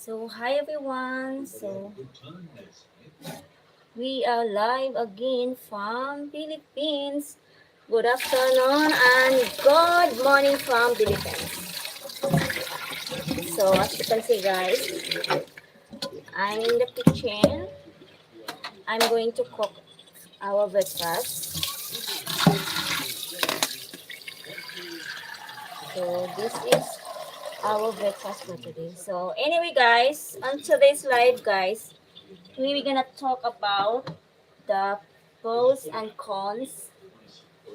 So, hi everyone. We are live again from Philippines. Good afternoon and good morning from Philippines. So, as you can see, guys, I'm in the kitchen. I'm going to cook our breakfast. So, this is our breakfast for today. So, anyway, guys, on today's live, guys, we're gonna talk about the pros and cons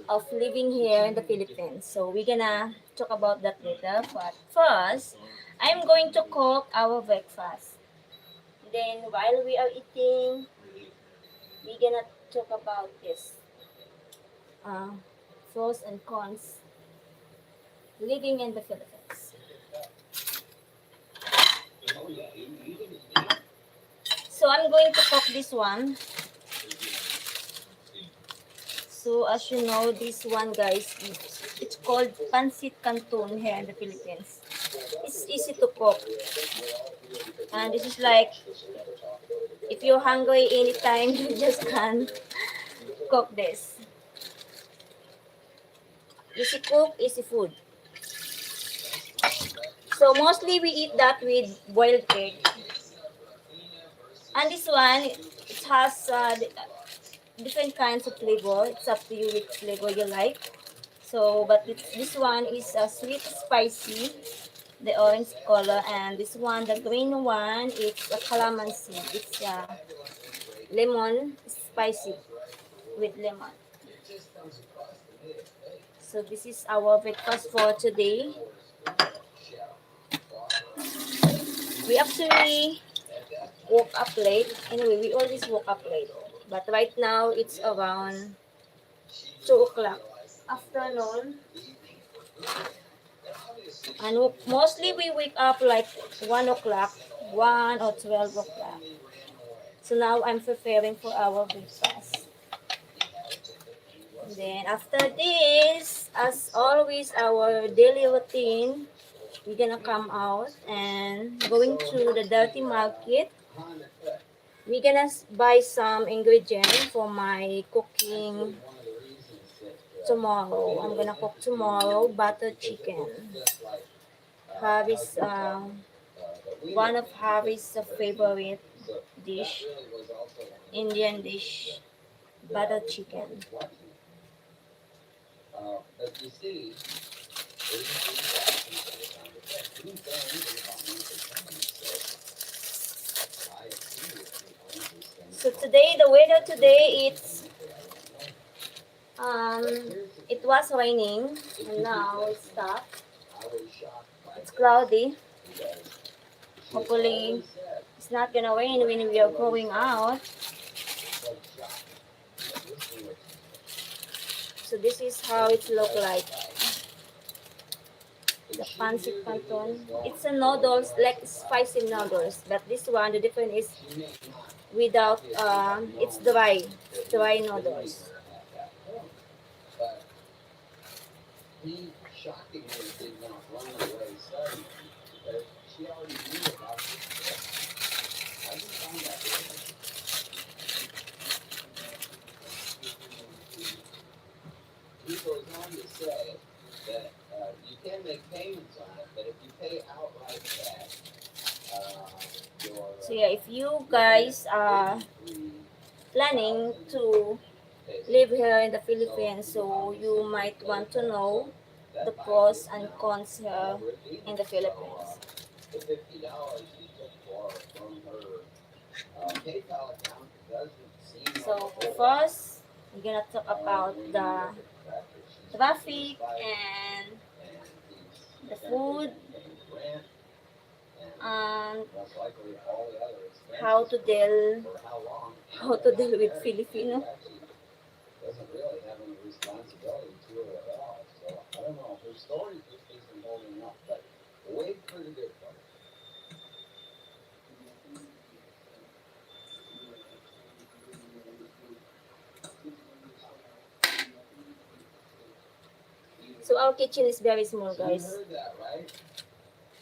of living here in the Philippines. So we're gonna talk about that later. But first, I'm going to cook our breakfast. Then while we are eating, we're gonna talk about this uh, pros and cons living in the Philippines. So I'm going to cook this one. So as you know, this one, guys, it's called pancit canton here in the Philippines. It's easy to cook, and this is like if you're hungry anytime, you just can cook this. Easy cook, easy food. So mostly we eat that with boiled egg. And this one, it has different kinds of flavor. It's up to you which flavor you like. So, but this one is sweet spicy, the orange color, and this one, the green one, it's a calamansi. It's lemon spicy with lemon. So this is our breakfast for today. We actually woke up late. Anyway, we always woke up late. But right now, it's around 2 o'clock afternoon. And mostly we wake up like 1 o'clock, 1 or 12 o'clock. So now I'm preparing for our breakfast. And then after this, as always, our daily routine, we're gonna come out and going to the dirty market. We're gonna buy some ingredients for my cooking tomorrow. I'm gonna cook tomorrow butter chicken. Harry's one of Harry's favorite dish, Indian dish, butter chicken. So today, the weather today, um it was raining and now it's stopped. It's cloudy. Hopefully, it's not gonna rain when we are going out. So this is how it look like. The pancit canton. It's a noodles, like spicy noodles. But this one, the difference is without, it's dry noodles. So yeah, if you guys are planning to live here in the Philippines, so you might want to know the pros and cons here in the Philippines. So first, we're gonna talk about the traffic and the food and how to deal how to deal with Filipino. So our kitchen is very small, guys.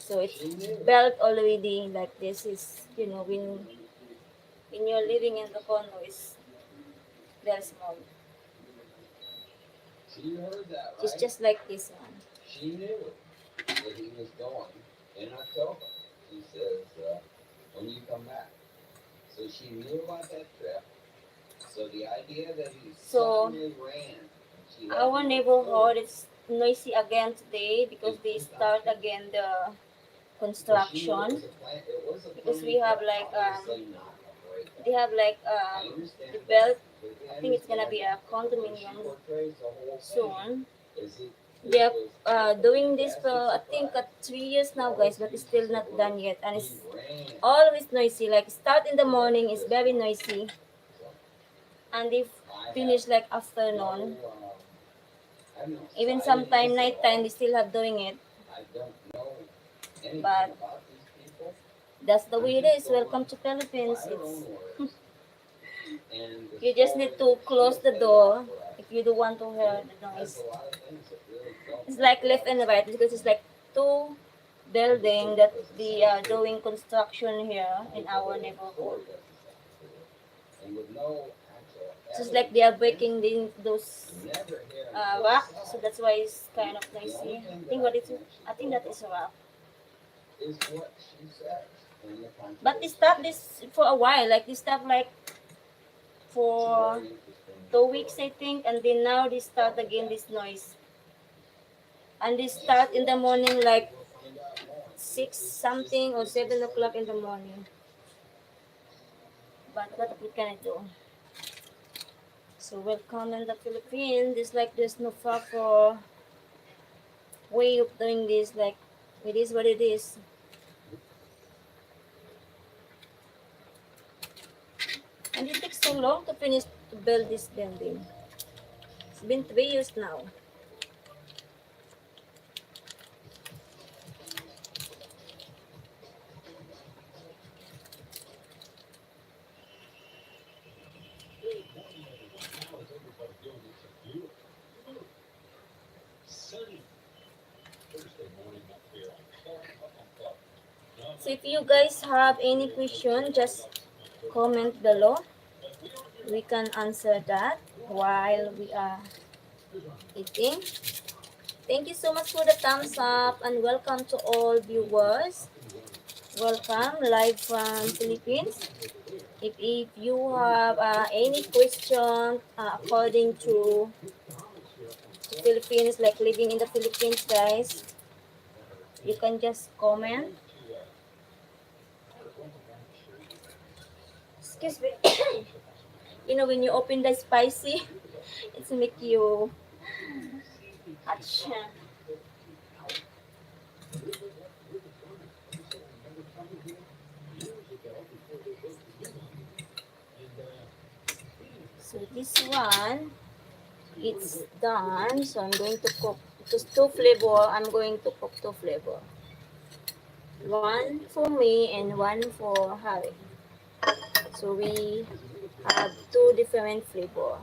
So it's built already like this is, when you're living in the condo, it's very small. It's just like this one. So our neighborhood is noisy again today because they start again the construction, because we have like they have like the belt. I think it's gonna be a condominium soon. They're doing this for I think 3 years now, guys, but it's still not done yet, and it's always noisy. Like start in the morning is very noisy, and they finish like afternoon. Even sometime nighttime, they still have doing it. But that's the way it is. Welcome to Philippines. It's you just need to close the door if you don't want to hear the noise. It's like left and right because it's like two building that they are doing construction here in our neighborhood. So it's like they are breaking those rock, so that's why it's kind of noisy. I think that is a rock. But they stopped this for a while. Like they stopped like for 2 weeks, I think, and then now they start again this noise. And they start in the morning like 6 something or 7 o'clock in the morning. But what we can do? So welcome in the Philippines. It's like there's no proper way of doing this. Like it is what it is. And it takes so long to finish to build this building. It's been 3 years now. So if you guys have any question, just comment below. We can answer that while we are eating. Thank you so much for the thumbs up and welcome to all viewers. Welcome live from Philippines. If you have any question according to Philippines, like living in the Philippines, guys, you can just comment. Excuse me. When you open the spicy, it's make you hatch. So this one, it's done. So I'm going to cook. Because two flavor, I'm going to cook two flavor. One for me and one for Harry. So we have two different flavor.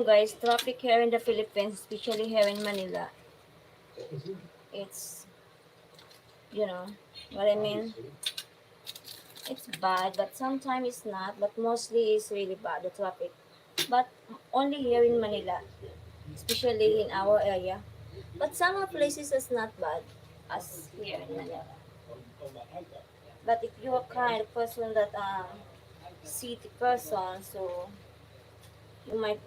Guys, traffic here in the Philippines, especially here in Manila, it's, you know, what I mean? It's bad, but sometimes it's not, but mostly it's really bad, the traffic. But only here in Manila, especially in our area. But some of places is not bad as here in Manila. But if you're kind of person that city person, so You might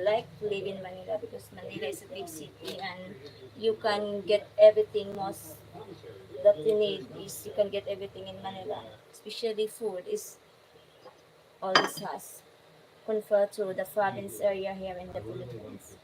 like to live in Manila because Manila is a big city and you can get everything most that you need is you can get everything in Manila. Especially food is always has compared to the province area here in the Philippines.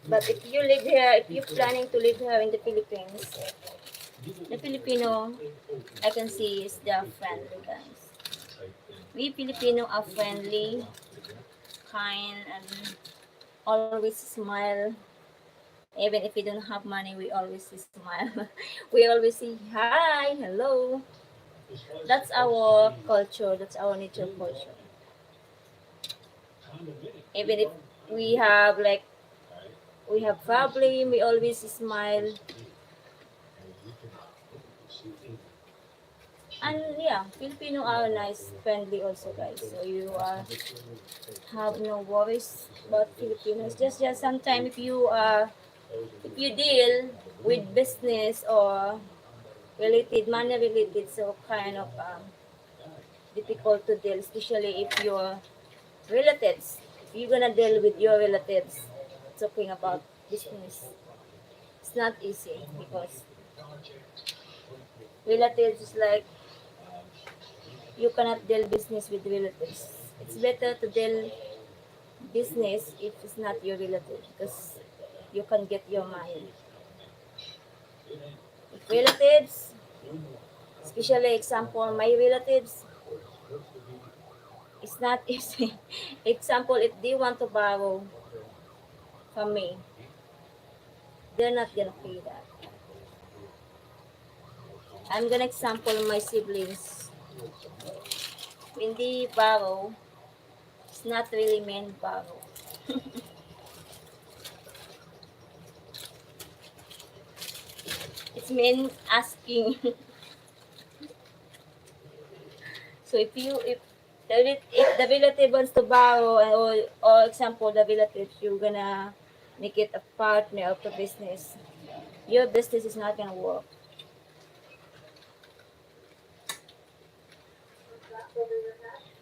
But if you live here, if you're planning to live here in the Philippines, the Filipino I can see is they are friendly guys. We Filipino are friendly, kind, and always smile. Even if we don't have money, we always smile. We always say hi, hello. That's our culture. That's our nature culture. Even if we have like we have problem, we always smile. And yeah, Filipino are nice, friendly also guys. So you have no worries about Filipinos. Just sometimes if you deal with business or related money related, so kind of difficult to deal, especially if your relatives. If you're gonna deal with your relatives, talking about business, it's not easy because relatives is like you cannot deal business with relatives. It's better to deal business if it's not your relative because you can get your money. If relatives, especially example, my relatives, it's not easy. Example, if they want to borrow from me, they're not gonna pay that. I'm gonna example my siblings. When they borrow, it's not really meant borrow. It's meant asking. So if the relative wants to borrow or example the relative you're gonna make it a partner of the business, your business is not gonna work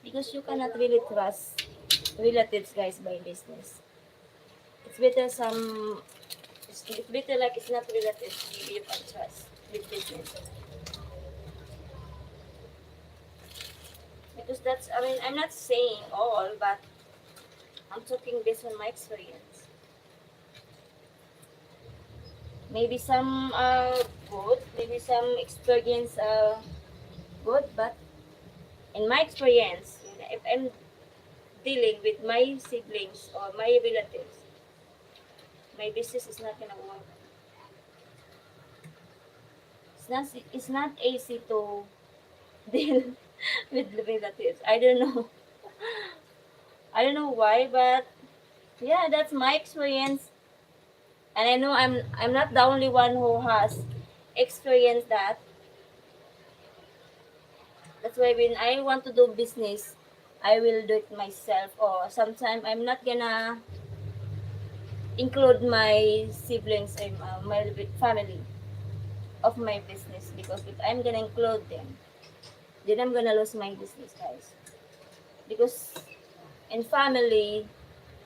because you cannot really trust relatives guys by business. It's better it's better like it's not relatives you can trust with business because that's I mean I'm not saying all but I'm talking based on my experience. Maybe some are good, maybe some experience are good, but in my experience, if I'm dealing with my siblings or my relatives, my business is not gonna work. It's not easy to deal with the relatives. I don't know. I don't know why, but yeah, that's my experience, and I know I'm not the only one who has experienced that. That's why when I want to do business, I will do it myself. Or sometimes I'm not gonna include my siblings and my family of my business because if I'm gonna include them, then I'm gonna lose my business, guys. Because in family,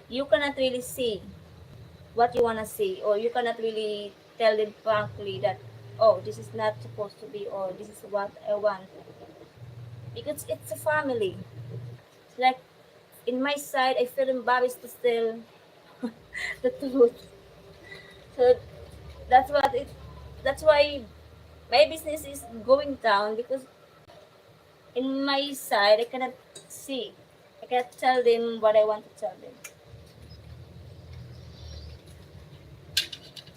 you cannot really see what you wanna see, or you cannot really tell them frankly that oh, this is not supposed to be, or this is what I want, because it's a family. It's like in my side, I feel embarrassed to tell the truth. So that's what it. That's why my business is going down because in my side I cannot see. I cannot tell them what I want to tell them.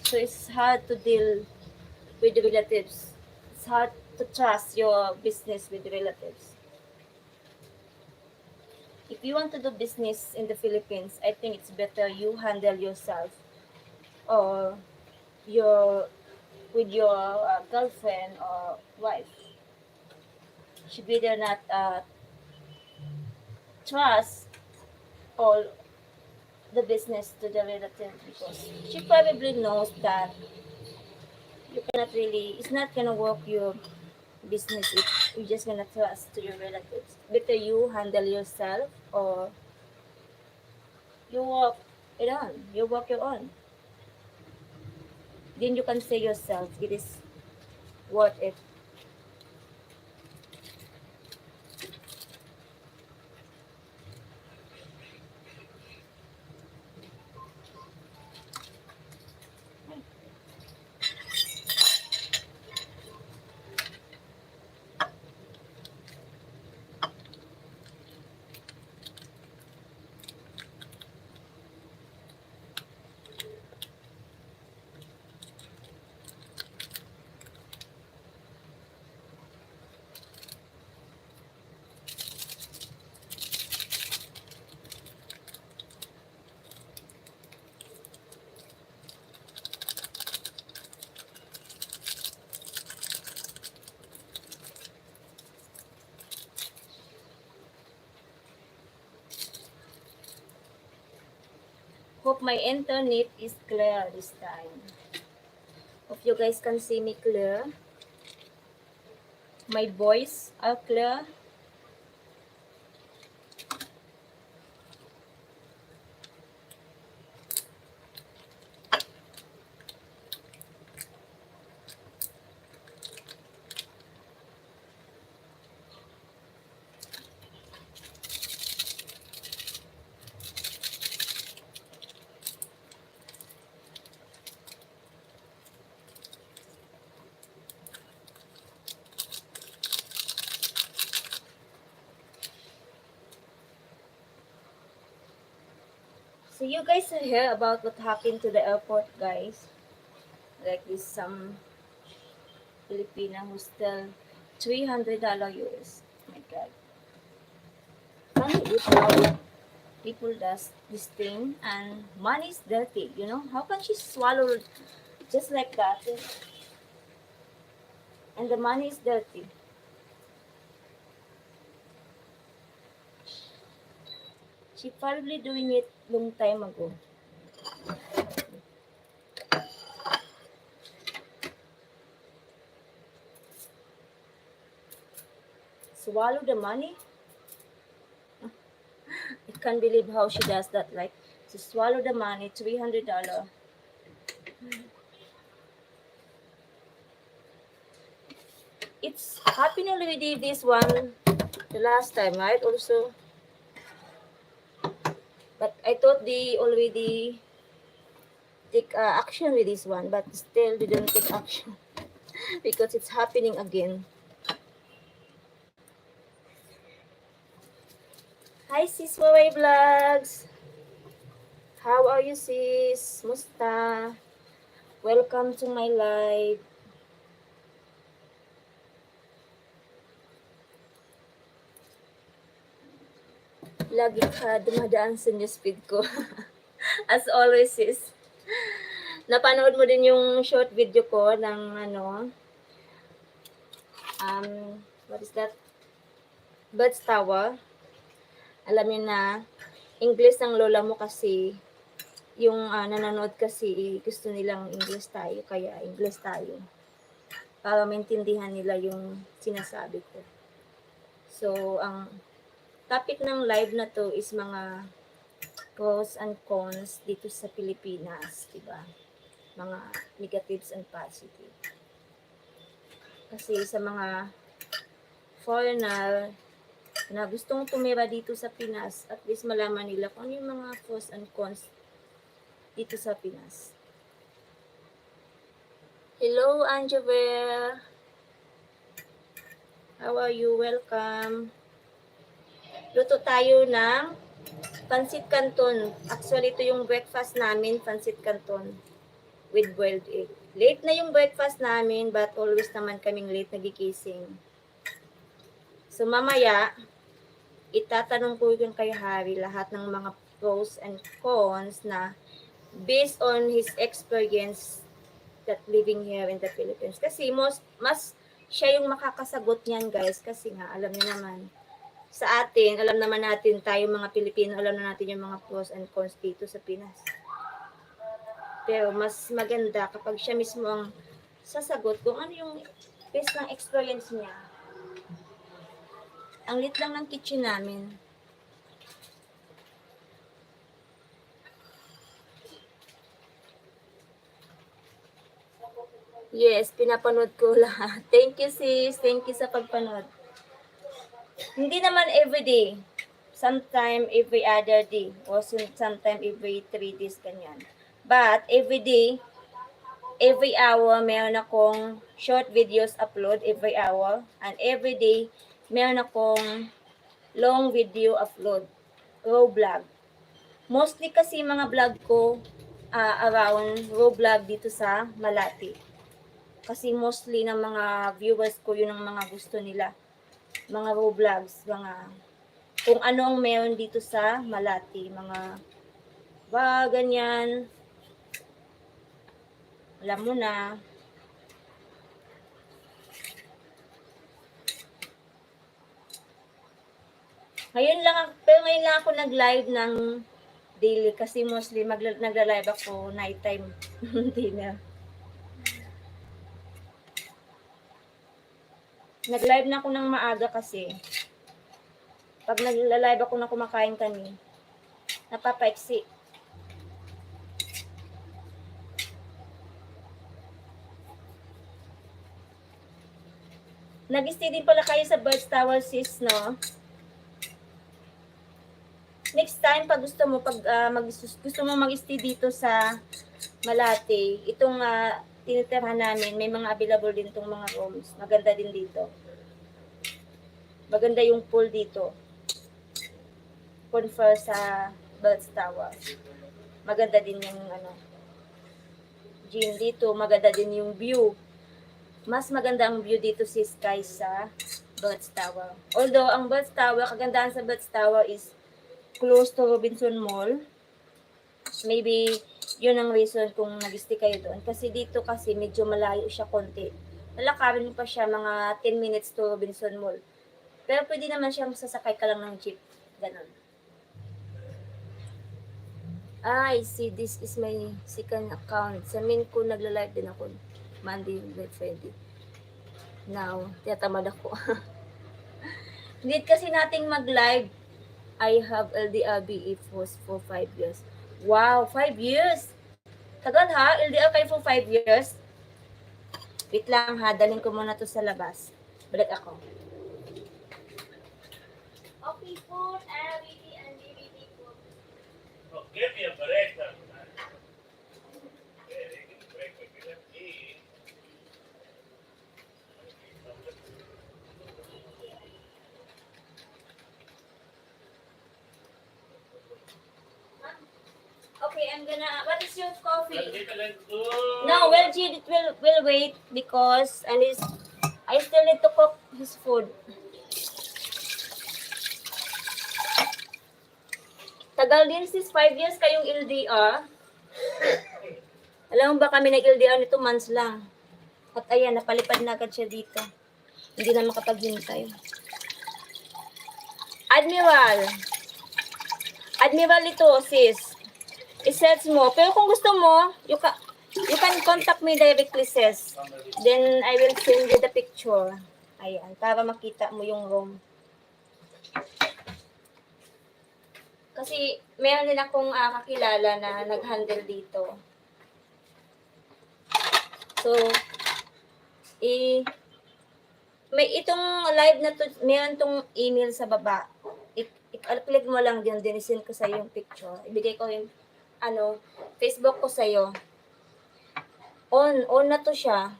So it's hard to deal with the relatives. It's hard to trust your business with relatives. If you want to do business in the Philippines, I think it's better you handle yourself or your with your girlfriend or wife. She better not trust all the business to the relative because she probably knows that you cannot really, it's not gonna work your business if you're just gonna trust to your relatives. Better you handle yourself or you work it on. You work your own. Then you can say yourself it is worth it. Hope my internet is clear this time. Hope you guys can see me clear. My voice are clear. So you guys hear about what happened to the airport guys? Like this some Filipina who stole $300 US. Oh my god. Funny it how people does this thing and money is dirty, you know? How can she swallow just like that? And the money is dirty. She probably doing it long time ago. Swallow the money? I can't believe how she does that. Like, to swallow the money, $300. It's happened already this one the last time, right? Also, but I thought they already take action with this one, but still they didn't take action because it's happening again. Hi sis Huawei Vlogs! How are you sis? Musta? Welcome to my live. Lagi ka dumadaan sa newsfeed ko. As always sis. Napanood mo din yung short video ko ng ano, what is that? Bird's Tower. Alam niyo na, English ng lola mo kasi, yung nanonood kasi gusto nilang English tayo, kaya English tayo. Para maintindihan nila yung sinasabi ko. So, ang topic ng live na to is mga pros and cons dito sa Pilipinas, diba? Mga negatives and positive. Kasi sa mga foreigner na gustong tumira dito sa Pinas, at least malaman nila kung ano yung mga pros and cons dito sa Pinas. Hello, Anjavel. How are you? Welcome. Luto tayo ng pancit canton. Actually, ito yung breakfast namin, pancit canton with boiled egg. Late na yung breakfast namin, but always naman kaming late nagigising. So, mamaya, itatanong ko yung kay Harry lahat ng mga pros and cons na based on his experience that living here in the Philippines. Kasi mas siya yung makakasagot niyan, guys. Kasi nga, alam niyo naman, sa atin, alam naman natin, tayo mga Pilipino, alam na natin yung mga pros and cons dito sa Pinas. Pero mas maganda kapag siya mismo ang sasagot kung ano yung best ng experience niya. Ang lit lang ng kitchen namin. Yes, pinapanood ko lahat. Thank you, sis. Thank you sa pagpanood. Hindi naman everyday. Sometime every other day. O sometime every 3 days, ganyan. But everyday, every hour, meron akong short videos upload every hour. And every day, meron akong long video upload. Raw vlog. Mostly kasi mga vlog ko around raw vlog dito sa Malate. Kasi mostly ng mga viewers ko, yun ang mga gusto nila. Mga raw vlogs, mga kung ano ang meron dito sa Malate. Mga ganyan. Alam mo na. Pero ngayon lang ako nag-live ng daily kasi mostly nagla-live ako nighttime. Hindi na. Nag-live na ako ng maaga kasi. Pag nagla-live ako na kumakain kami, napapaiksi. Nag-stay din pala kayo sa Birds Tower, sis, no? Next time, pag gusto mo, gusto mo mag-stay dito sa Malate, itong tinitirhan namin, may mga available din itong mga rooms. Maganda din dito. Maganda yung pool dito. Confer sa Birds Tower. Maganda din yung gym dito. Maganda din yung view. Mas maganda ang view dito sis kaysa Birds Tower. Although, ang Birds Tower, kagandahan sa Birds Tower is close to Robinson Mall. Maybe, yun ang reason kung nag-stay kayo doon. Kasi dito kasi medyo malayo siya konti. Lalakarin mo pa siya mga 10 minutes to Robinson Mall. Pero pwede naman siyang sasakay ka lang ng jeep. Ganon. I see, this is my second account. Sa main ko, nagla-live din ako. Monday, Friday. Now, tiyatamad ako. Need kasi nating mag-live. I have LDRB for 5 years. Wow, 5 years! Tagal ha? LDR kayo for 5 years? Wait lang ha, dalhin ko muna to sa labas. Balik ako. Okay po, Abby and DVD po. Oh, give me a break. Okay, I'm gonna. What is your coffee? No, well, G, it will wait because I still need to cook his food. Tagal din sis, 5 years kayong LDR. Alam mo ba kami nag-LDR nito months lang. At ayan, napalipad na agad siya dito. Hindi na makapaghintay. Admiral ito, sis. I-search mo. Pero kung gusto mo, you can contact me directly, sis. Then, I will send you the picture. Ayan, para makita mo yung room. Kasi, meron din akong kakilala na nag-handle dito. So, may itong live na to, meron tong email sa baba. I-click mo lang din, dinisin ko sa yung picture. Ibigay ko yung Facebook ko sa'yo. On na to siya.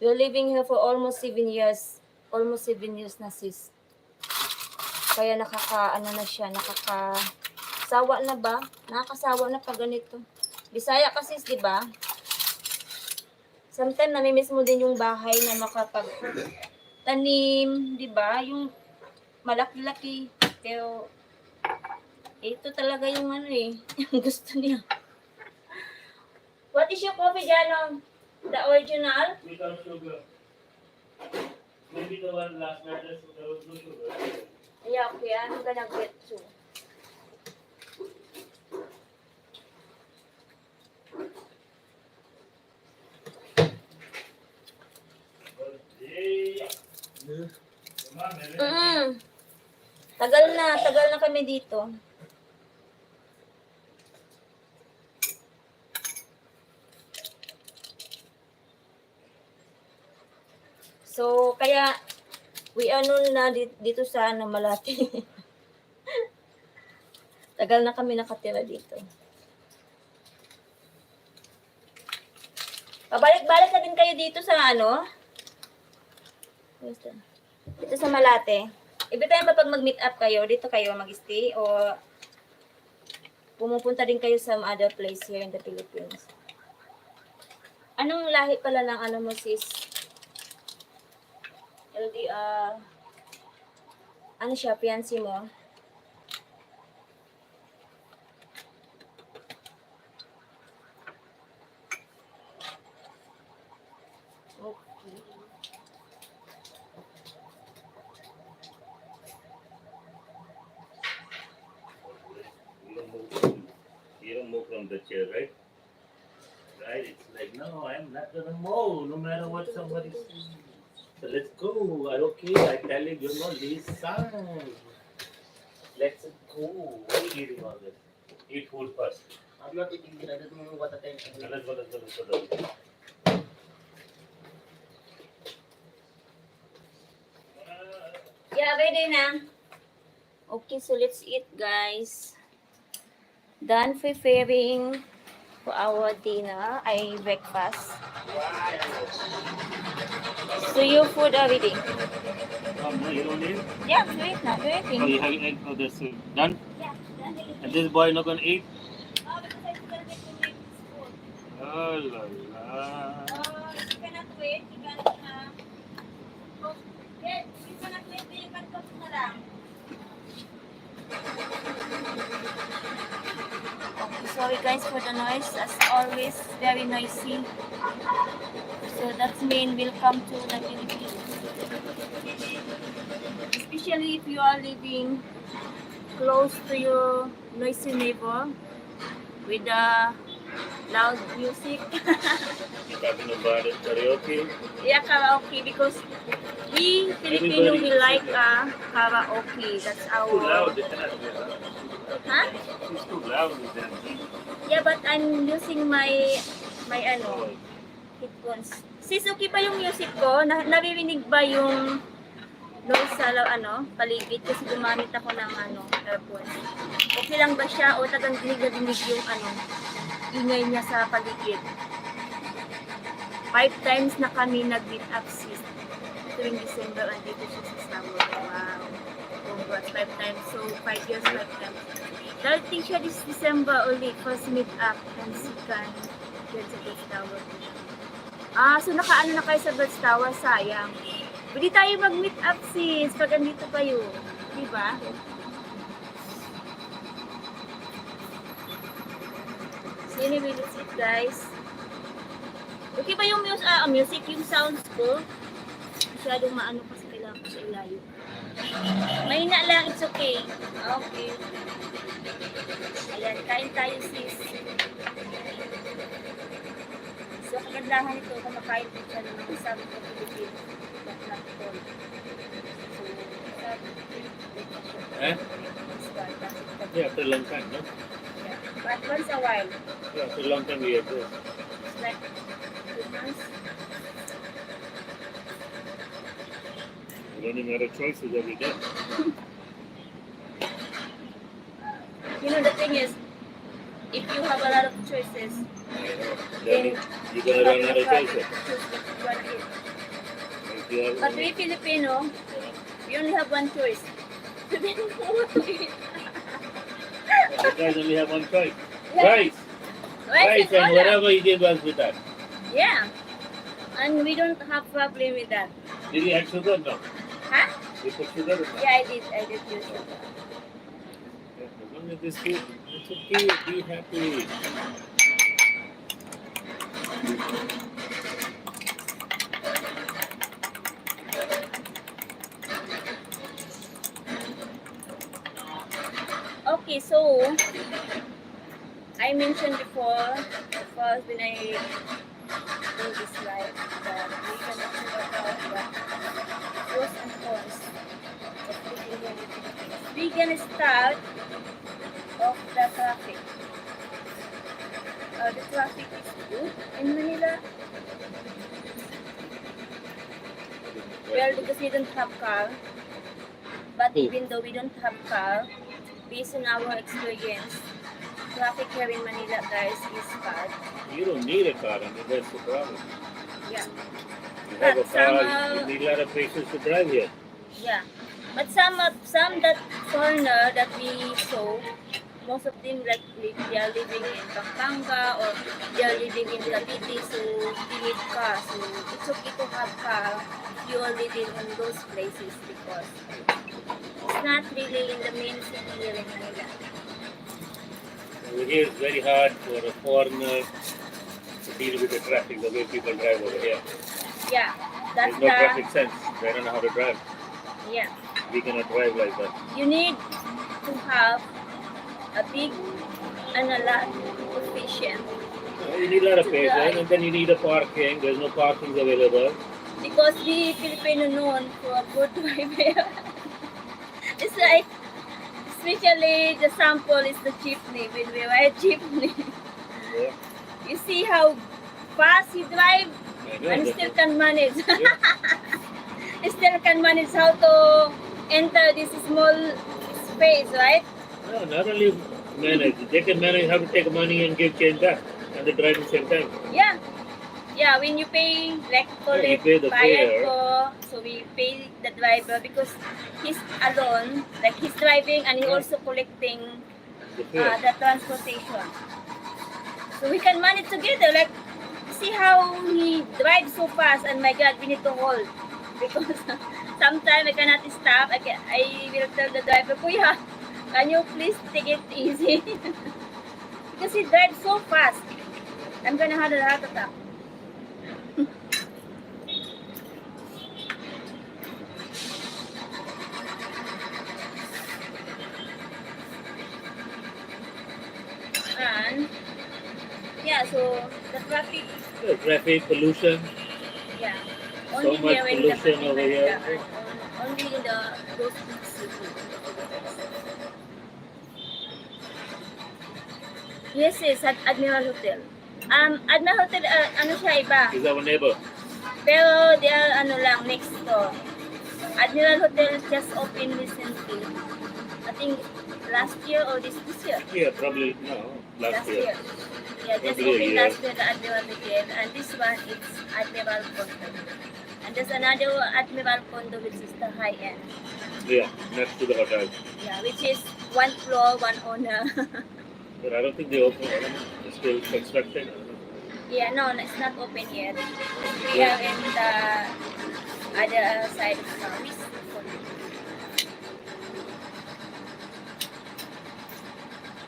We're living here for almost 7 years. Almost 7 years na sis. Kaya na siya, nakakasawa na ba? Nakakasawa na pag ganito. Bisaya kasi, di ba? Sometimes namimiss mo din yung bahay na makapag-tanim, di ba? Yung malaki-laki. Pero ito talaga yung yung gusto niya. What is your coffee, Janong? The original? Without sugar. Maybe the one last night there was no sugar. Yeah, okay. I'm gonna get two. Hey, come on, man. Mm. Tagal na kami dito. So, kaya, we ano na dito sa ano, Malate. Tagal na kami nakatira dito. Pabalik-balik na din kayo dito sa ano? Dito sa Malate. Every time pa pag mag-meet up kayo, dito kayo mag-stay o pumupunta din kayo sa other place here in the Philippines. Anong lahi pala ng ano mo, sis? Ano siya, fiancé mo? Okay. You don't move from the chair, right? Right? It's like, no, I'm not gonna move, no matter what somebody says. So let's go. Okay, I tell you, you know, listen. Let's go. What are you eating all this? Eat food first. I'm not eating dinner. I don't know what the time is. Let's go, let's go, let's go. Let's go. Yeah, ready na. Okay, so let's eat, guys. Done preparing for our dinner, breakfast. So your food already? No, you don't eat? Yeah, do it now. Do it. Oh, you have egg for this. Done? Yeah, done it. And this boy not gonna eat? Oh, because I still need to make this food. Oh, la la. You cannot wait. You cannot, oh, yeah, you cannot wait. You can cook na lang. Okay, sorry guys for the noise. As always, very noisy. So that's mean welcome to the Philippines. Especially if you are living close to your noisy neighbor with the loud music. You're talking about it, karaoke? Yeah, karaoke, because we Filipino we like karaoke. That's Too our. loud, they cannot hear. Huh? It's too loud with them. Yeah, but I'm using my ano headphones. Sis, okay pa yung music ko? Naririnig ba yung noise sa ano, paligid? Kasi gumamit ako ng ano, earphones. Okay lang ba siya o tagang dinig yung ano, ingay niya sa paligid? 5 times na kami nag-meet up, sis. Tuwing December, andito siya sa Stamford. Wow. Congrats, 5 times. So, 5 years, 5 times. Darating siya this December ulit, first meet up and second dyan sa Birds Tower. So nakaano na kayo sa Birds Tower, sayang. Pwede tayo mag-meet up, sis, pag andito kayo. Diba? So anyway, that's it, guys. Okay ba yung music, yung sounds ko? Masyadong maano kasi kailangan ko sa ilayo. Mahina lang, it's okay. Okay. Ayan, kain tayo, sis. So, kagandahan ito, kumakain din siya ng mga sabi ko Pilipino. So, Eh? Yeah, after a long time, no? Yeah. But once a while, Yeah, after a long time we have this. it's like 2 months. We don't even have a choices every day. You know, the thing is, if you have a lot of choices, Then you're gonna run out of choices. If you have, But we Filipino, we only have one choice. We don't know what to eat. you guys only have one choice. Yeah. Rice! Rice and whatever you give us with that. Yeah. And we don't have problem with that. Did you add sugar? No. Huh? You put sugar or not? Yeah, I did use it. As long as this food, it's okay, be happy. Okay, so I mentioned before, first when I do this live, that we can talk about the pros and cons of living here in the Philippines. We're gonna start off the traffic. The traffic is good in Manila. Well, because we don't have car. But even though we don't have car, based on our experience, traffic here in Manila, guys, is bad. You don't need a car, I mean, that's the problem. Yeah. You have a But car, you need a lot of places to drive here. Yeah. But some that foreigner that we saw, most of them they are living in Pampanga or they are living in Cavite, so they need car. So it's okay to have car if you are living in those places because it's not really in the main city here in Manila. Over here it's very hard for a foreigner to deal with the traffic, the way people drive over here. Yeah, that's There's no traffic sense. They don't know how to drive. yeah. We cannot drive like that. You need to have a big and a lot of patience You need a lot of patience, and then you need a parking. There's no parking available. because we Filipino known for a good driver. It's like, especially the sample is the jeepney. When we ride jeepney, Yeah. you see how fast he drive I know and that. still can manage. Yeah. Still can manage how to enter this small space, right? No, not only manage, they can manage how to take money and give change back and they drive at the same time. Yeah. Yeah, when you pay, like, call Yeah, you it pay the bayad fare. ko, so we pay the driver because he's alone, like he's driving and he Yeah. also collecting The fare. the transportation. So we can manage together, like, see how he drives so fast and my God, we need to hold because sometimes I cannot stop. I will tell the driver, Kuya, can you please take it easy? Because he drives so fast. I'm gonna have a heart attack. And yeah, so the traffic, Yeah, traffic, pollution. yeah, So only much here in the pollution over here. and only in the those big cities. Yes, at Admiral Hotel. Admiral Hotel, ano siya iba. Is our neighbor. Pero they are ano lang, next door. Admiral Hotel just opened recently. I think last year or this year. Yeah, probably no. Last year. Yeah, just Probably a opened year. last year the Admiral Hotel. And this one is Admiral Condo. And there's another Admiral Condo which is the high end. Yeah, next to the hotel. Yeah, which is one floor, one owner. But I don't think they open. I don't know. It's still constructed. I don't know. Yeah, no, it's not open yet. We are in the other side of the service.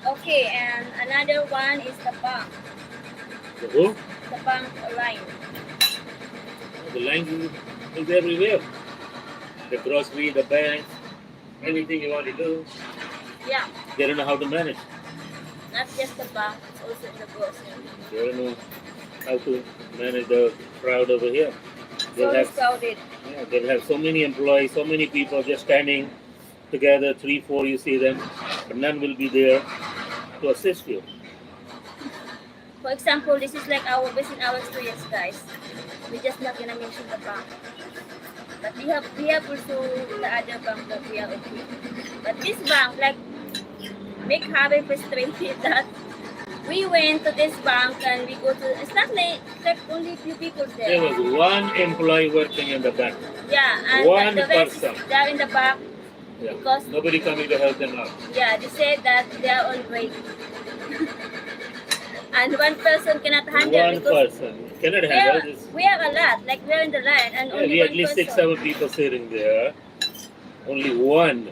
Okay, and another one is the bank. The who? The bank line. The line is everywhere. The grocery, the bank, anything you want to do, Yeah, they don't know how to manage. not just the bank, it's also in the grocery. They don't know how to manage the crowd over here. They'll So have, crowded. yeah, they'll have so many employees, so many people just standing together, 3, 4, you see them, but none will be there to assist you. For example, this is like based on our experience, guys. We're just not gonna mention the bank. But we have also the other bank that we are okay. But this bank, like, make Harvey frustrated that we went to this bank and we go to, it's not like only few people there. There was one employee working in the bank. Yeah, and One the rest person. they're in the back Yeah. because, Nobody coming to help them out. yeah, they said that they are on break. And one person cannot handle One because person cannot handle this. we have a lot, like we're in the line and Yeah, only we one at least person. 6, 7 people sitting there. Only one.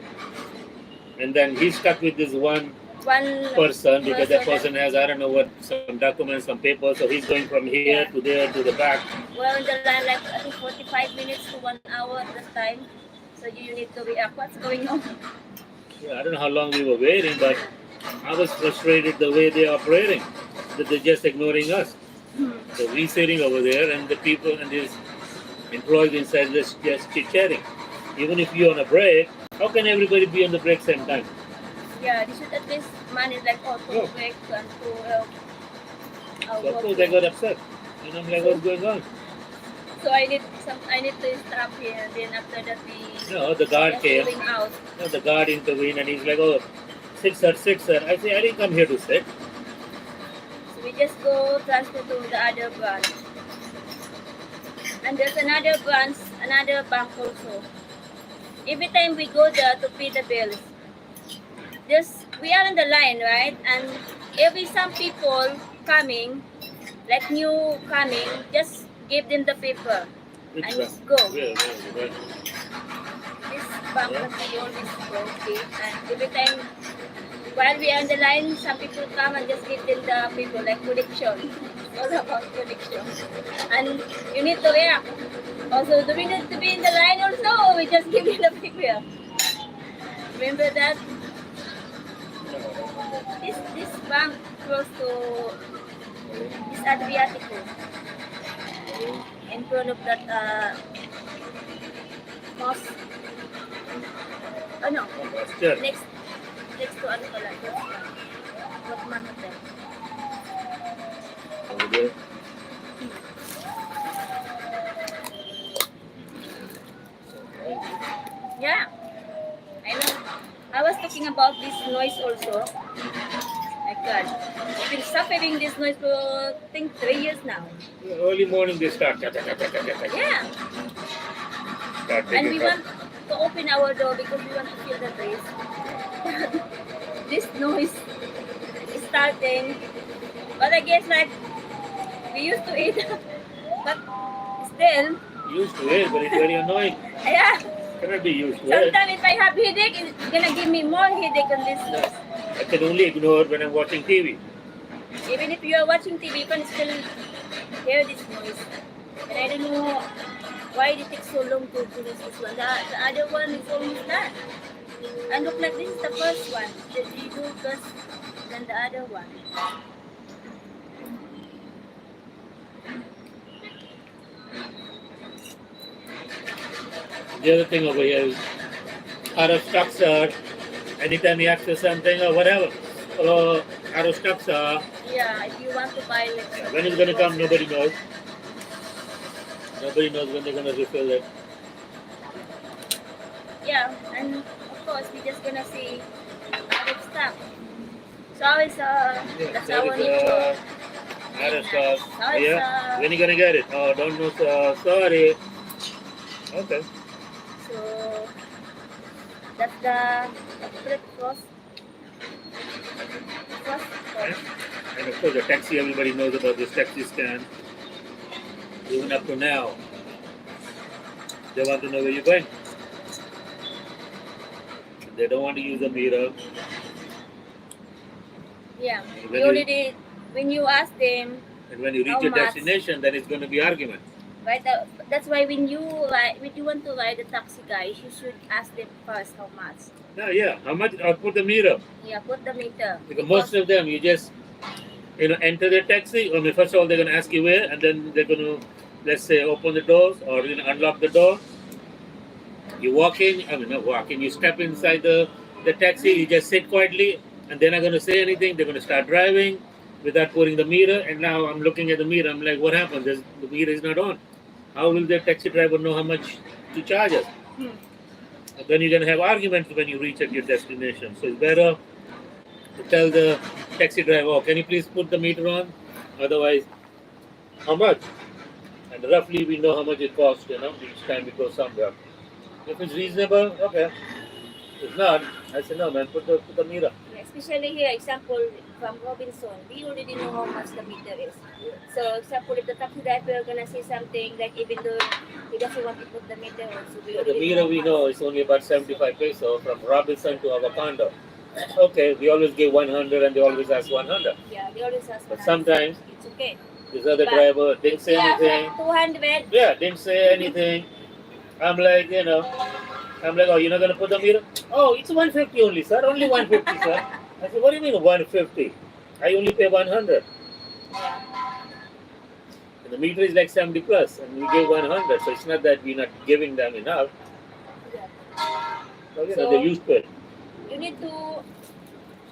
And then he's stuck with this one one person because that person person has, I don't know what, some documents, some papers, so he's going from here yeah. to there to the back. We're on the line like I think 45 minutes to 1 hour at this time. So you need to react. What's going on? Yeah, I don't know how long we were waiting, but I was frustrated the way they're operating, that they're just ignoring us. Hmm. So we sitting over there, and the people and these employees inside just chit chatting. Even if you're on a break, how can everybody be on the break same time? Yeah, they should at least manage like No. auto break and to So of work. course I got upset. And I'm like, So, what's going on? so I need to stop here and then after that we No, the guard just came. going out. No, the guard intervened and he's like, oh, sit sir, sit sir. I say, I didn't come here to sit. So we just go transfer to the other branch. And there's another bank also. Every time we go there to pay the bills, we are on the line, right? And every some people coming, like new coming, just give them the paper Which and one? go. Where? This bank that we always go pay, and every time while we are on the line, some people come and just give them the paper like collection. All about collection, and you need to react. Also, do we need to be in the line also, or we just give you the paper? Remember that this bank close to this Adriatico in front of that mosque. No, Sure. next to ano pala, what man hotel. Over there. Yeah, I know. I was talking about this noise also. My God, I've been suffering this noise for I think 3 years now. Early morning they start. Yeah, Start and taking we off. want to open our door because we want to feel the breeze. This noise is starting, but I guess like we used to it, but still, Used to it, but it's very annoying. yeah. Cannot be used to it. Sometimes if I have headache, it's gonna give me more headache on this noise. I can only ignore when I'm watching TV. Even if you are watching TV, you can still hear this noise. And I don't know why it takes so long to finish this one. The other one is almost done. And look like this is the first one. We do first, then the other one. The other thing over here is out of stocks are anytime you ask for something or whatever. Or out of stocks are Yeah, if you want to buy like when it's gonna come nobody knows. Nobody knows when they're gonna refill it. yeah, and of course we're just gonna see out of stock. So it's that's That our is nature. out of stock. So it's Yeah. When you gonna get it? Oh, don't know. Sorry. Okay. so that's the breakfast. First, And of course, the taxi. Everybody knows about this taxi stand. Even up to now, they want to know where you're going. They don't want to use a mirror. yeah, When we you- already when you ask them, And when you reach How your much? destination, then it's going to be argument. right? That's why when you want to ride the taxi, guys, you should ask them first how much. Yeah. How much? Or put the mirror. Yeah, put the meter. Because most of them, you just enter the taxi. I mean, first of all, they're going to ask you where, and then they're going to, let's say, open the doors or unlock the door. You walk in. I mean, not walk in. You step inside the taxi. You just sit quietly, and they're not going to say anything. They're going to start driving without putting the mirror. And now I'm looking at the mirror. I'm like, what happened? The mirror is not on. How will the taxi driver know how much to charge us? Hmm. And then you're going to have arguments when you reach at your destination. So it's better to tell the taxi driver, oh, can you please put the meter on? Otherwise, how much? And roughly we know how much it costs, each time we go somewhere. If it's reasonable, okay. If not, I say, no, man, put the meter. Yeah, especially here, example from Robinson, we already know how much the meter is. So, example, if the taxi driver gonna say something like even though he doesn't want to put the meter on, so we The already meter we how know much. is only about 75 peso from Robinson to our condo. Okay, we always give 100 and they always ask 100. Yeah, they always ask But 100, so sometimes it's okay. this other But driver didn't if say we ask like anything. 200, Yeah, didn't say anything. I'm like, I'm like, oh, you're not gonna put the meter? Oh, it's 150 only, sir. Only 150, sir. I said, what do you mean 150? I only pay 100. yeah, And the meter is like 70 plus, and we give 100. So it's not that we're not giving them enough. yeah. So they're So used to it. you need to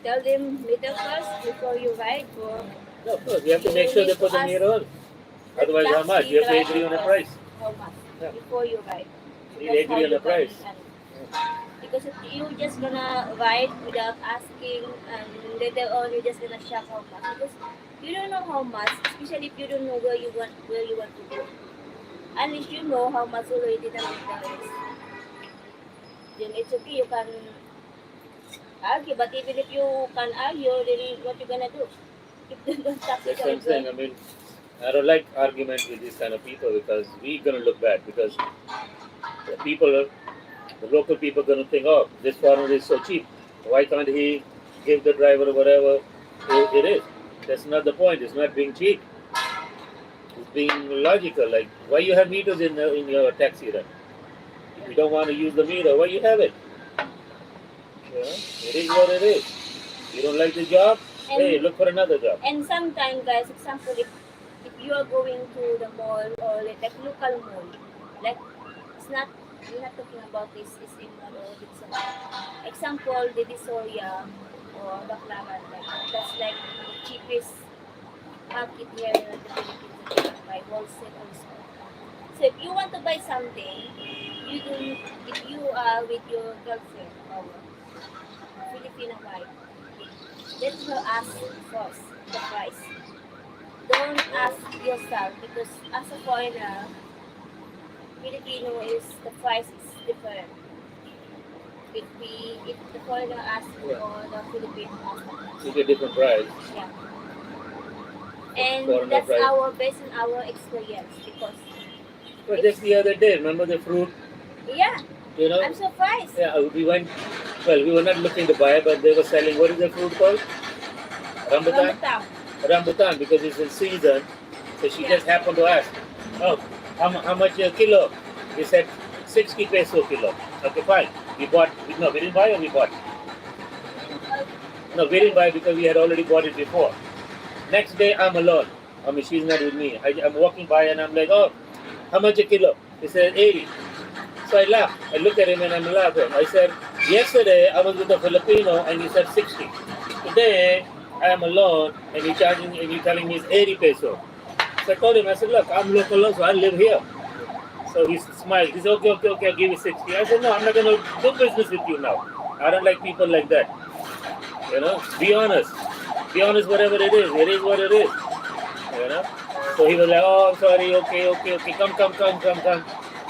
tell them later first before you ride, or No, of course, we have to make you sure they need to put the ask meter on. the Otherwise, how much? taxi We have to agree driver on a first price. how much Yeah, before you ride. So we that's how agree on you a can, price. and because if you just gonna ride without asking, and later on you're just gonna shock how much, because you don't know how much, especially if you don't know where you want to go. Unless you know how much already the meter is, then it's okay. You can argue, but even if you can argue, then what you gonna do? If the taxi That's what I'm saying. driver, I mean, I don't like arguments with these kind of people because we're gonna look bad because the people, the local people, are gonna think, oh, this foreigner is so cheap. Why can't he give the driver whatever it is? That's not the point. It's not being cheap. It's being logical. Like, why you have meters in your taxi then? If you don't want to use the meter, why you have it? It is what it is. You don't like the job? Hey, and look for another job. sometimes, guys, example, if you are going to the mall, or like local mall, like it's not, we're not talking about this in mall or it's example, the Divisoria or Baclaran, like that's like the cheapest market here in the Philippines that you can buy wholesale also. So if you want to buy something, you don't, if you are with your girlfriend or Filipino wife, let her ask first the price. Don't ask yourself, because as a foreigner, Filipino is the price is different. If the foreigner asks Yeah. or the Filipino asks the price. You get different price. Yeah. And Foreigner that's price. our based on our experience, because But if just the other day, remember the fruit? yeah, You know? I'm surprised. Yeah, we went. Well, we were not looking to buy, but they were selling. What is the fruit called? Rambutan. Rambutan. Rambutan, because it's in season. So she Yeah. just happened to ask, oh, how much a kilo? He said 60 peso kilo. Okay, fine. We bought. No, we didn't buy or we bought. No, we didn't buy because we had already bought it before. Next day, I'm alone. I mean, she's not with me. I'm walking by and I'm like, oh, how much a kilo? He said 80. So I laughed. I looked at him and I'm laughing. I said, yesterday I was with a Filipino and he said 60. Today I am alone and you're charging and you're telling me it's 80 peso. So I told him, I said, look, I'm local also, I live here. So he smiled. He said, okay, okay, okay, I'll give you 60. I said, no, I'm not going to do business with you now. I don't like people like that. Be honest. Be honest, whatever it is what it is. You know. So he was like, oh, I'm sorry, okay, okay, okay, come.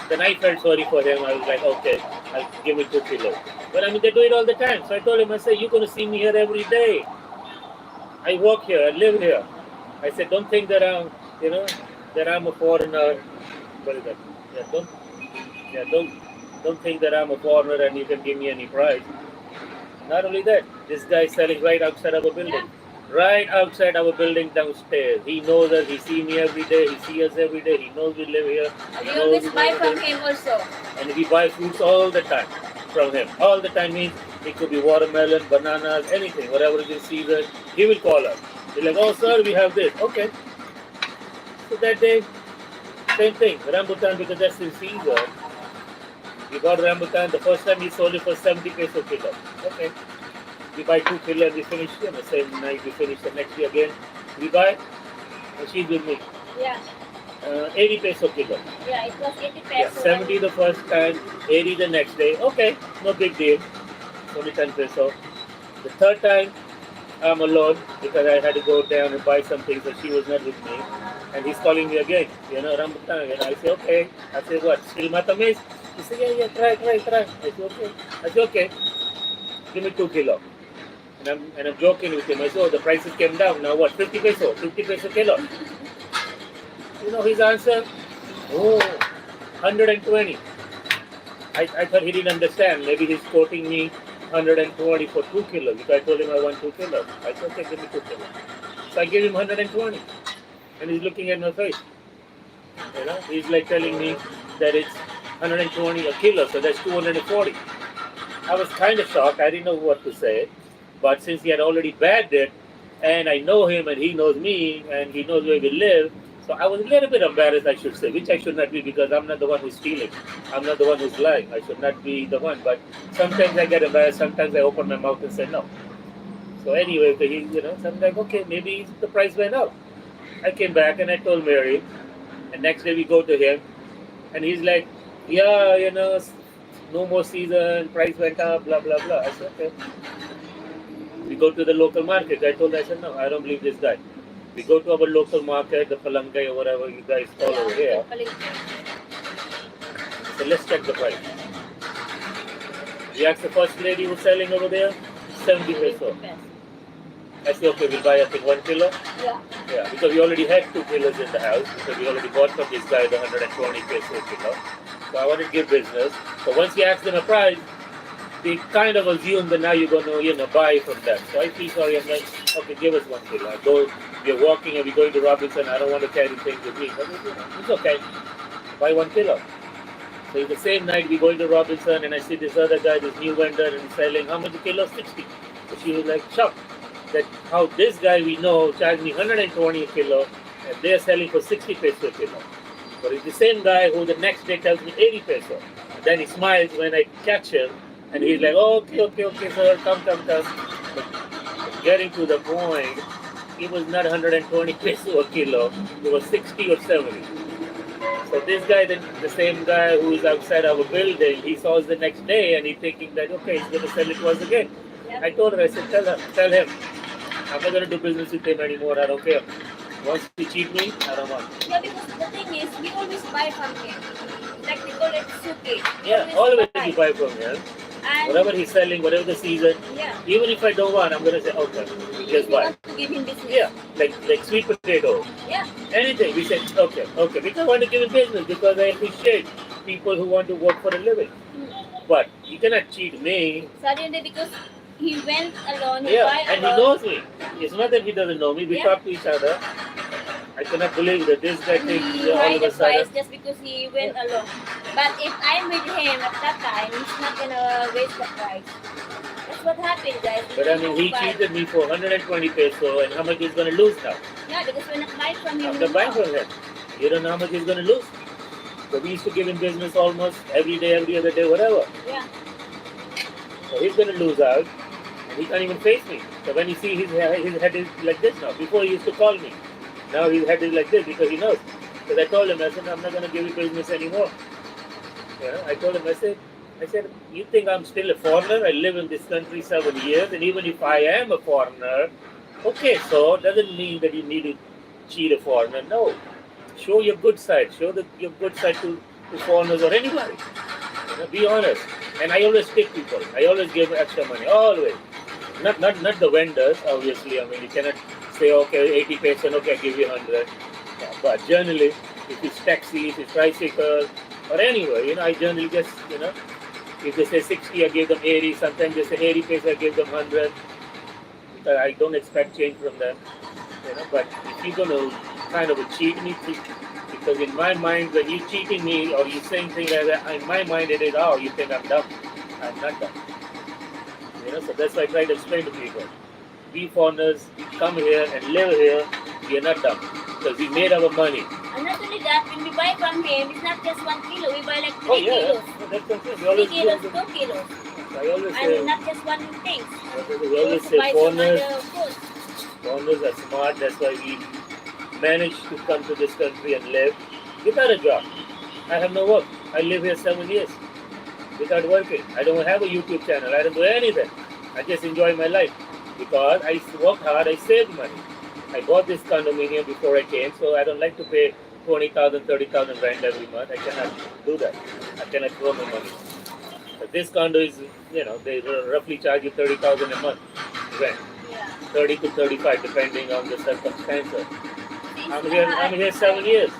Then I felt sorry for him. I was like, okay, I'll give it 2 kilos. But I mean, they do it all the time. So I told him, I said, you're going to see me here every day. I work here, I live here. I said, don't think that that I'm a foreigner. What is that? Yeah, don't think that I'm a foreigner and you can give me any price. Not only that, this guy is selling right outside our Yeah. building. Right outside our building downstairs. He knows us, he sees me every day, he sees us every day, he knows we live here, We he knows always we do buy from everything. him also. And we buy fruits all the time from him. All the time means it could be watermelon, bananas, anything, whatever is in season. He will call us. He's like, oh sir, we have this. Okay. So that day, same thing, rambutan because that's in season. We got rambutan. The first time we sold it for 70 peso kilo. Okay. We buy 2 kilo and we finish the same night. We finish the next day again. We buy, and she's with me. Yeah. 80 peso kilo. Yeah, it was 80 Yeah, peso. 70 the first time, 80 the next day. Okay, no big deal. Only 10 peso. The third time, I'm alone because I had to go down and buy something, so she was not with me. And he's calling me again, rambutan. And I say, okay. I say, what, still matamis? He said, yeah, try. I say, okay. I say, okay, give me 2 kilo. And I'm joking with him. I said, oh, the prices came down. Now what, 50 peso? 50 peso kilo. His answer, oh, 120. I thought he didn't understand. Maybe he's quoting me 120 for 2 kilos. Because I told him I want 2 kilos. I said, okay, give me 2 kilos. So I gave him 120. And he's looking at my face. He's like telling me that it's 120 a kilo, so that's 240. I was kind of shocked. I didn't know what to say. But since he had already bagged it, and I know him and he knows me and he knows where we live, so I was a little bit embarrassed, I should say, which I should not be because I'm not the one who's stealing. I'm not the one who's lying. I should not be the one. But sometimes I get embarrassed. Sometimes I open my mouth and say no. So anyway, so I'm like, okay, maybe the price went up. I came back and I told Mary, and next day we go to him, and he's like, yeah, no more season, price went up, blah, blah, blah. I said, okay. We go to the local market. I said, no, I don't believe this guy. We go to our local market, the Palangay or whatever you guys call over here. So let's check the price. We asked the first lady who's selling over there, 70 peso. I said, okay, we'll buy, I think, 1 kilo. Yeah. Yeah, because we already had 2 kilos in the house, because we already bought from this guy the 120 peso kilo. So I wanted to give business. So once you ask them a price, they kind of assume that now you're going to, buy from them. So I feel sorry. I'm like, okay, give us 1 kilo. We're walking and we're going to Robinson. I don't want to carry things with me. But it's okay. Buy 1 kilo. So the same night we go into Robinson and I see this other guy, this new vendor, and he's selling how much a kilo? 60. So she was like shocked that how this guy we know charged me 120 a kilo and they're selling for 60 peso a kilo. But it's the same guy who the next day tells me 80 peso. And then he smiles when I catch him and he's like, oh, okay, sir, come. But getting to the point, it was not 120 peso a kilo, it was 60 or 70. So this guy, the same guy who is outside our building, he saw us the next day and he's thinking that, okay, he's going to sell it to us again. Yep. I told her, I said, tell him, I'm not going to do business with him anymore, I don't care. Once he cheat me, I don't want. Yeah, because the thing is, we always buy from him. Like we call it suki. Yeah, always you buy from him. And whatever he's selling, whatever the season, yeah. Even if I don't want, I'm going to say, okay, just buy. To give him business. Yeah, like sweet potato. Yeah. Anything. We said, okay. Because I want to give him business because I appreciate people who want to work for a living. But you cannot cheat me. Suddenly, because he went alone, and he knows me. It's not that he doesn't know me. We talk to each other. I cannot believe that this guy thinks all of a sudden. Just because he went alone. But if I'm with him at that time, he's not gonna waste the price. That's what happened, guys. But I mean, he cheated me for 120 peso, and how much he's going to lose now? Yeah, because we're not buying from him. After buying from him, you don't know how much he's going to lose. So we used to give him business almost every day, every other day, whatever. Yeah. So he's going to lose out, and he can't even face me. So when you see his head is like this now. Before he used to call me. Now his head is like this because he knows. Because I told him, I said, I'm not going to give you business anymore. I told him, I said, you think I'm still a foreigner? I live in this country 7 years, and even if I am a foreigner, okay, so doesn't mean that you need to cheat a foreigner. No. Show your good side. Show your good side to foreigners or anybody. Be honest. And I always tip people. I always give extra money. Always. Not the vendors, obviously. I mean, you cannot say, okay, 80 peso, okay, I'll give you 100. Yeah, but generally, if it's taxi, if it's tricycle, or anywhere, I generally just, if they say 60, I give them 80. Sometimes they say 80 peso, I give them 100. Because I don't expect change from them. But if you're going to kind of cheat me, because in my mind, when you're cheating me or you're saying things like that, in my mind it is, oh, you think I'm dumb. I'm not dumb. So that's why I try to explain to people. We foreigners, we come here and live here, we are not dumb. Because we made our money. And not only that, when we buy from him, it's not just 1 kilo, we buy like 3 kilos. Yeah, that's what 3 kilos, 2 kilos. I always say, and not just one thing. We always say foreigners are smart, that's why we managed to come to this country and live without a job. I have no work. I live here 7 years without working. I don't have a YouTube channel. I don't do anything. I just enjoy my life because I work hard, I save money. I bought this condominium before I came, so I don't like to pay 20,000, 30,000 rent every month. I cannot do that. I cannot throw my money. But this condo is, they roughly charge you 30,000 a month rent. Yeah. 30 to 35 depending on the circumstances. I'm here 7 years.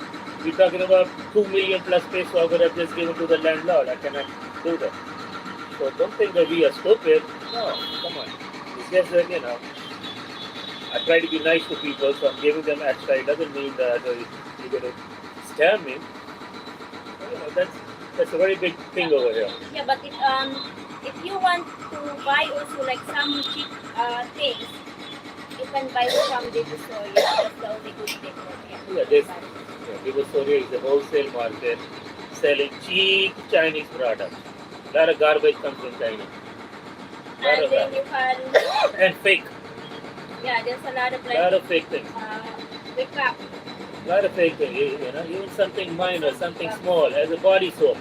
We're talking about 2 million plus peso I would have just given to the landlord. I cannot do that. So don't think that we are stupid. No, come on. It's just that, I try to be nice to people, so I'm giving them extra. It doesn't mean that you're going to scam me. That's a very big thing over here. Yeah, but if you want to buy also like some cheap things, you can buy from the store. Yeah, that's the only good thing. Yeah, Yeah, you can this buy. Vivasoria is a wholesale market selling cheap Chinese products. A lot of garbage comes from China. A lot And of then that. you can, And fake. yeah, there's a lot of A lot like of fake things. wake up. A lot of fake things. Even something minor, something small, as a body soap.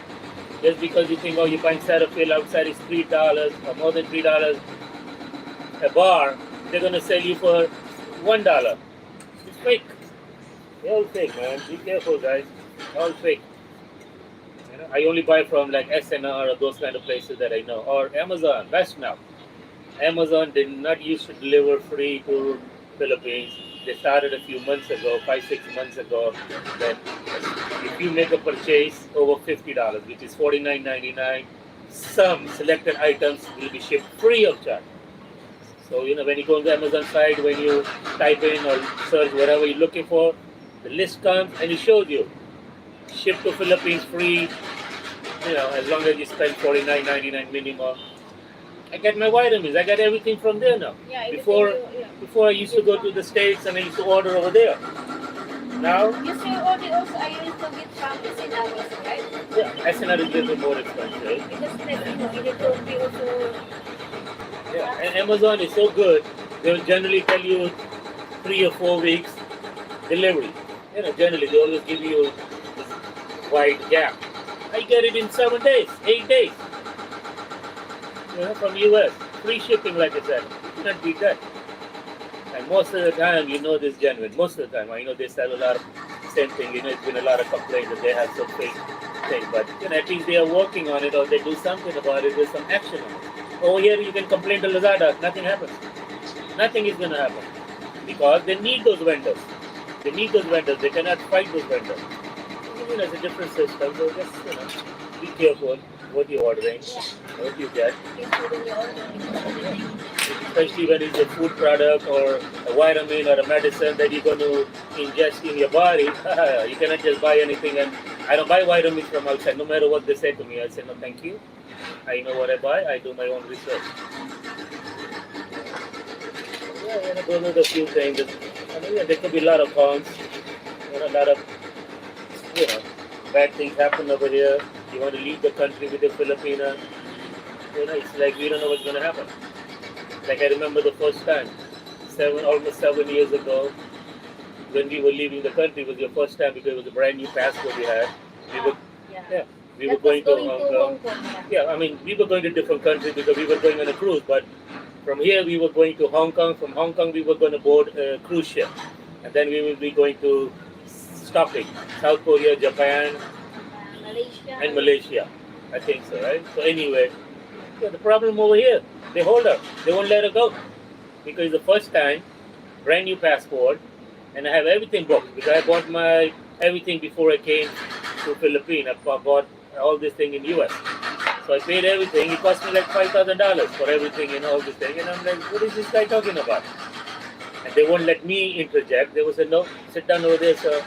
Just because you think, oh, you're buying Cetaphil outside is $3 or more than $3 a bar, they're gonna sell you for $1. It's fake. They're all fake, man. Be careful, guys. All fake. I only buy from like SNR or those kind of places that I know, or Amazon. Best now. Amazon did not used to deliver free to Philippines. They started a few months ago, 5 6 months ago. That if you make a purchase over $50, which is $49.99, some selected items will be shipped free of charge. So when you go on the Amazon site, when you type in or search whatever you're looking for, the list comes and it shows you ship to Philippines free. As long as you spend $49.99 minimum. I get my vitamins. I get everything from there now. Yeah, everything Before, you, yeah. before I used to go to the States and I used to order over there. Now, You see, all the also I used to get from the Sinagos, right? yeah, SNR is a little more expensive. Because like you need to be also Yeah, and Amazon is so good. They'll generally tell you 3 or 4 weeks delivery. Generally they always give you this wide gap. I get it in 7 days, 8 days. From US. Free shipping, like I said. You cannot beat that. And most of the time, this genuine. Most of the time, I know they sell a lot of same thing. It's been a lot of complaints that they have some fake thing, but at least they are working on it or they do something about it. There's some action on it. Over here, you can complain to Lazada. Nothing happens. Nothing is going to happen because they need those vendors. They need those vendors. They cannot fight those vendors. It's a different system. So just be careful what you're ordering, yeah. what you get. It's when you order. Especially when it's a food product or a vitamin or a medicine that you're going to ingest in your body. You cannot just buy anything. And I don't buy vitamins from outside, no matter what they say to me. I say, no, thank you. I know what I buy. I do my own research. Yeah, those are the few things. There could be a lot of cons. A lot of, you know, bad things happen over here. You want to leave the country with a Filipina. It's like we don't know what's going to happen. Like I remember the first time, almost 7 years ago, when we were leaving the country, it was your first time because it was a brand new passport we had. We were, Yeah. yeah, we were That was going to going Hong to Kong. Hong Kong. Yeah, I mean, we were going to different countries because we were going on a cruise. But from here, we were going to Hong Kong. From Hong Kong, we were going to board a cruise ship, and then we will be going to stopping South Korea, Japan, Malaysia. and Malaysia. I think so, right? So anyway, the problem over here, they hold her. They won't let her go because the first time, brand new passport, and I have everything booked because I bought my everything before I came to Philippines. I bought all this thing in US. So I paid everything. It cost me like $5,000 for everything and all this thing. And I'm like, what is this guy talking about? And they won't let me interject. They will say, no, sit down over there, sir.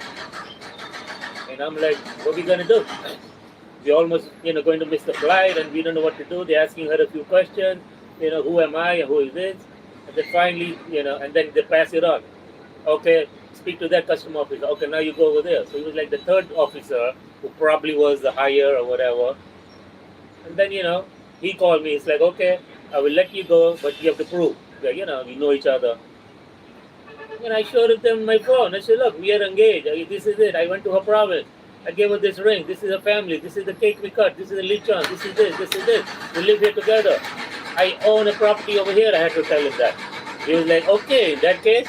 And I'm like, what are we gonna do? We almost, going to miss the flight, and we don't know what to do. They're asking her a few questions. Who am I and who is this? And then finally, and then they pass it on. Okay, speak to that customer officer. Okay, now you go over there. So he was like the third officer who probably was the higher or whatever. And then, he called me. It's like, okay, I will let you go, but you have to prove that, we know each other. And I showed them my phone. I said, look, we are engaged. This is it. I went to her province. I gave her this ring. This is a family. This is the cake we cut. This is a lechon. This is this. This is this. We live here together. I own a property over here. I had to tell him that. He was like, okay, in that case,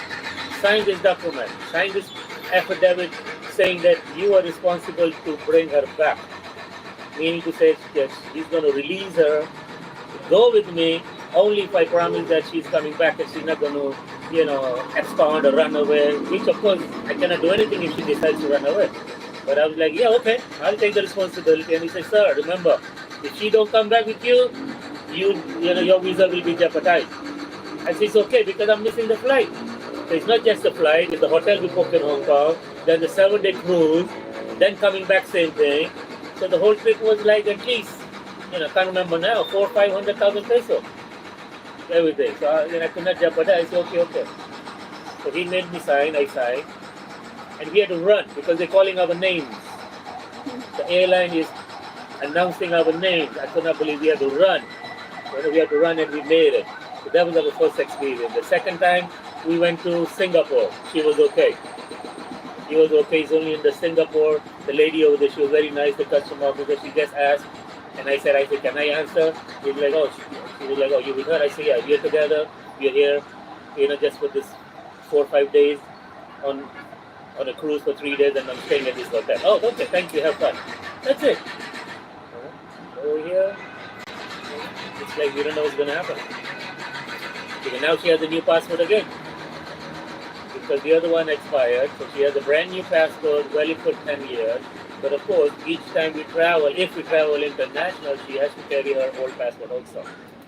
sign this document. Sign this affidavit saying that you are responsible to bring her back. Meaning to say that he's going to release her, go with me, only if I promise that she's coming back and she's not going to, abscond or run away, which of course I cannot do anything if she decides to run away. But I was like, yeah, okay, I'll take the responsibility. And he said, sir, remember, if she don't come back with you, your visa will be jeopardized. I said, it's okay because I'm missing the flight. So it's not just the flight, it's the hotel we booked in Hong Kong, then the 7-day cruise, then coming back, same thing. So the whole trip was like at least, can't remember now, 400,000 or 500,000 peso, everything. So I could not jeopardize. I said, okay. So he made me sign, I signed, and we had to run because they're calling our names. The airline is announcing our names. I could not believe we had to run. We had to run and we made it. So that was our first experience. The second time we went to Singapore. She was okay. She was okay. It's only in the Singapore. The lady over there, she was very nice. The customer officer, she just asked, and I said, can I answer? She was like, she was like, you with her? I said, yeah, we're together. We're here, just for this 4 or 5 days on a cruise for 3 days, and I'm staying at this hotel. Oh, okay, thank you. Have fun. That's it. Over here, it's like we don't know what's going to happen. Because now she has a new passport again. Because the other one expired, so she has a brand new passport, valid for 10 years. But of course, each time we travel, if we travel international, she has to carry her old passport also.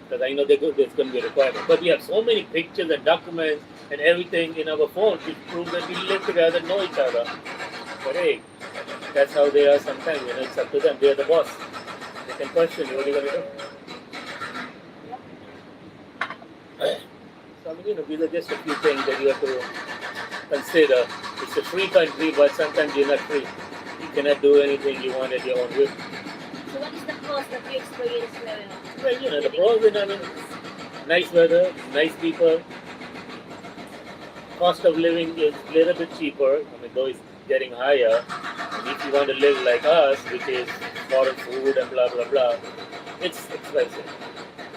Because I know there's going to be a requirement. But we have so many pictures and documents and everything in our phone to prove that we live together, know each other. But hey, that's how they are sometimes. It's up to them. They're the boss. They can question you. What are you going to do? So, these are just a few things that you have to consider. It's a free country, but sometimes you're not free. You cannot do anything you want at your own will. So what is the pros that you experience there? Well, the pros, nice weather, nice people. Cost of living is a little bit cheaper. Though it's getting higher. And if you want to live like us, which is foreign food and blah, blah, blah, it's expensive.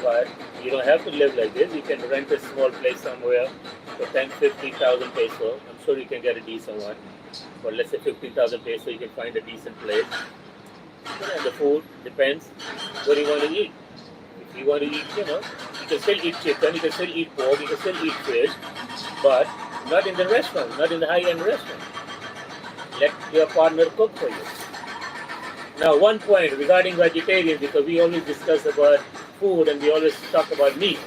But you don't have to live like this. You can rent a small place somewhere for 10, 50,000 peso. I'm sure you can get a decent one. For let's say 15,000 peso, you can find a decent place. And the food depends what you want to eat. If you want to eat, you can still eat chicken, you can still eat pork, you can still eat fish, but not in the restaurant, not in the high-end restaurant. Let your partner cook for you. Now, one point regarding vegetarians, because we always discuss about food and we always talk about meat.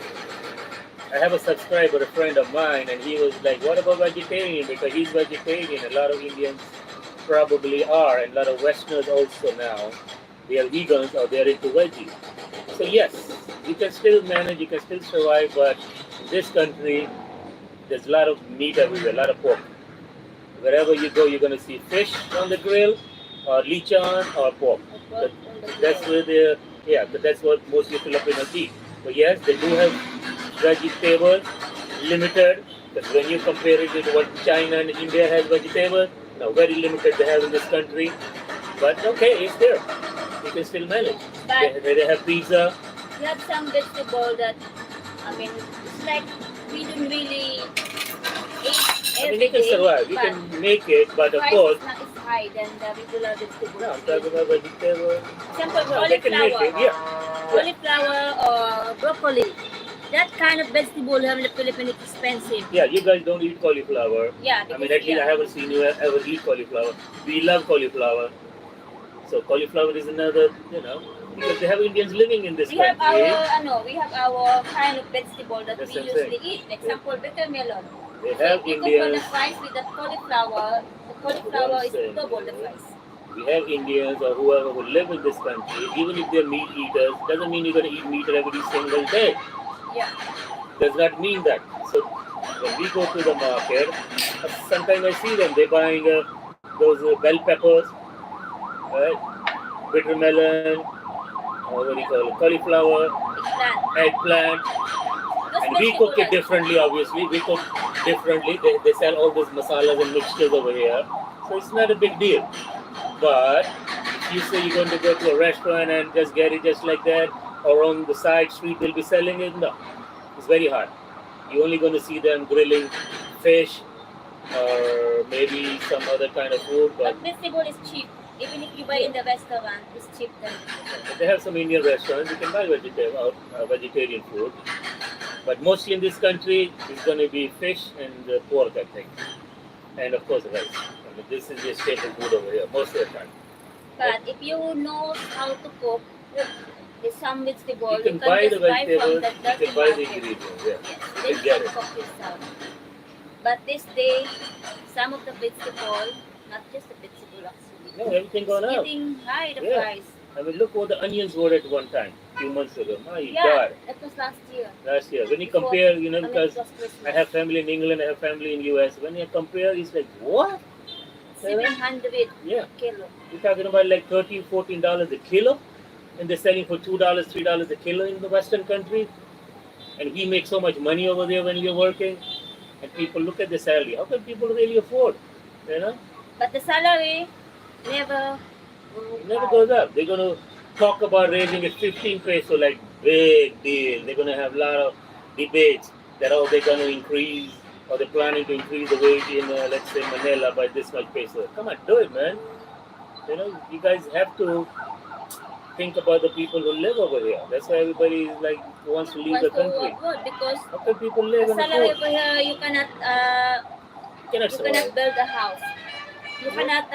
I have a subscriber, a friend of mine, and he was like, what about vegetarian? Because he's vegetarian. A lot of Indians probably are, and a lot of Westerners also now. They are vegans or they are into veggie. So yes, you can still manage, you can still survive, but in this country, there's a lot of meat everywhere, a lot of pork. Wherever you go, you're going to see fish on the grill, or lechon, or pork. That's where that's what most Filipinos eat. But yes, they do have vegetables, limited. But when you compare it with what China and India has vegetables, now very limited they have in this country. But okay, it's there. You can still manage. But They have pizza. you have some vegetable that, it's like we don't really eat every You can day, survive. You but can make it, but of price course, is not as high than the regular vegetable. no, I'm talking about vegetable. Example, No, they can make cauliflower. it. Yeah. Cauliflower or broccoli. That kind of vegetable here in the Philippines is expensive. Yeah, you guys don't eat cauliflower. Yeah, At least I haven't seen you ever eat cauliflower. We love cauliflower. So cauliflower is another, because they have Indians living in this we have country. we have our kind of vegetable that That's we what I'm saying. usually eat. Example, watermelon. They So have if you compare the Indians. price with the cauliflower is double the price. We have Indians or whoever who live in this country, even if they're meat eaters, doesn't mean you're going to eat meat every single day. Yeah. Does not mean that. So when we go to the market, sometimes I see them, they're buying those bell peppers, right? Bitter melon, what do you call it, cauliflower, eggplant. Those And we cook it vegetables differently, obviously. We cook differently. They sell all those masalas and mixtures over here. So it's not a big deal. But if you say you're going to go to a restaurant and just get it just like that, or on the side street they'll be selling it, no. It's very hard. You're only going to see them grilling fish or maybe some other kind of food. But vegetable is cheap. Even if you buy in the restaurant, it's cheap then. they have some Indian restaurants, you can buy vegetarian food. But mostly in this country, it's going to be fish and pork, I think. And of course, rice. This is the staple food over here, most of the time. But if you know how to cook, There's some vegetable You you can can buy the just buy from vegetables, the you dirty can buy the market. ingredients. Yeah, Yes, you then can you get can it. cook yourself. But this day, some of the vegetable, not just the vegetable actually, No, everything it's gone up. getting high the Yeah. price. I mean, look what the onions were at one time, a few months ago. My Yeah, God, that was last year. last year. When you Before, compare, I mean, it because was I Christmas. have family in England, I have family in US. When you compare, it's like, what? You know? 700 Yeah. kilo. You're talking about like $13, $14 a kilo, and they're selling for $2, $3 a kilo in the Western countries. And we make so much money over there when we're working, and people look at the salary. How can people really afford? You know, But the salary never go it never high. goes up. They're gonna talk about raising it 15 peso, like big deal. They're gonna have a lot of debates that oh they're gonna increase or they're planning to increase the wage in let's say Manila by this much peso. Come on, do it, man. You know, you guys have to think about the people who live over here. That's why everybody is like wants to leave Wants the to country. afford because How can people the live and salary afford? over here You cannot you cannot survive. build a house. You No, cannot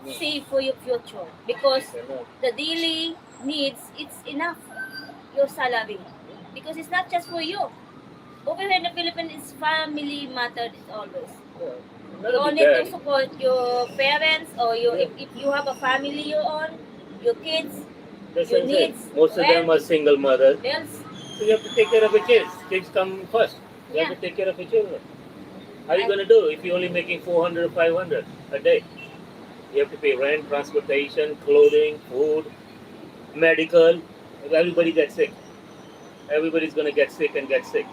no, save for your future you because cannot. the daily needs it's enough your salary because it's not just for you. Over here in the Philippines, it's family matter always. Yeah. Not You only all need to that. support your parents or your Yeah, if you have a family you own, your kids, that's what your I'm saying. needs, Most of them rent, are single mothers, bills. so you have to take care of your kids. Kids come first. You have Yeah, to take care of your children. How are you I, going to do if you're only making 400 or 500 a day? You have to pay rent, transportation, clothing, food, medical. Everybody gets sick. Everybody's going to get sick and get sick.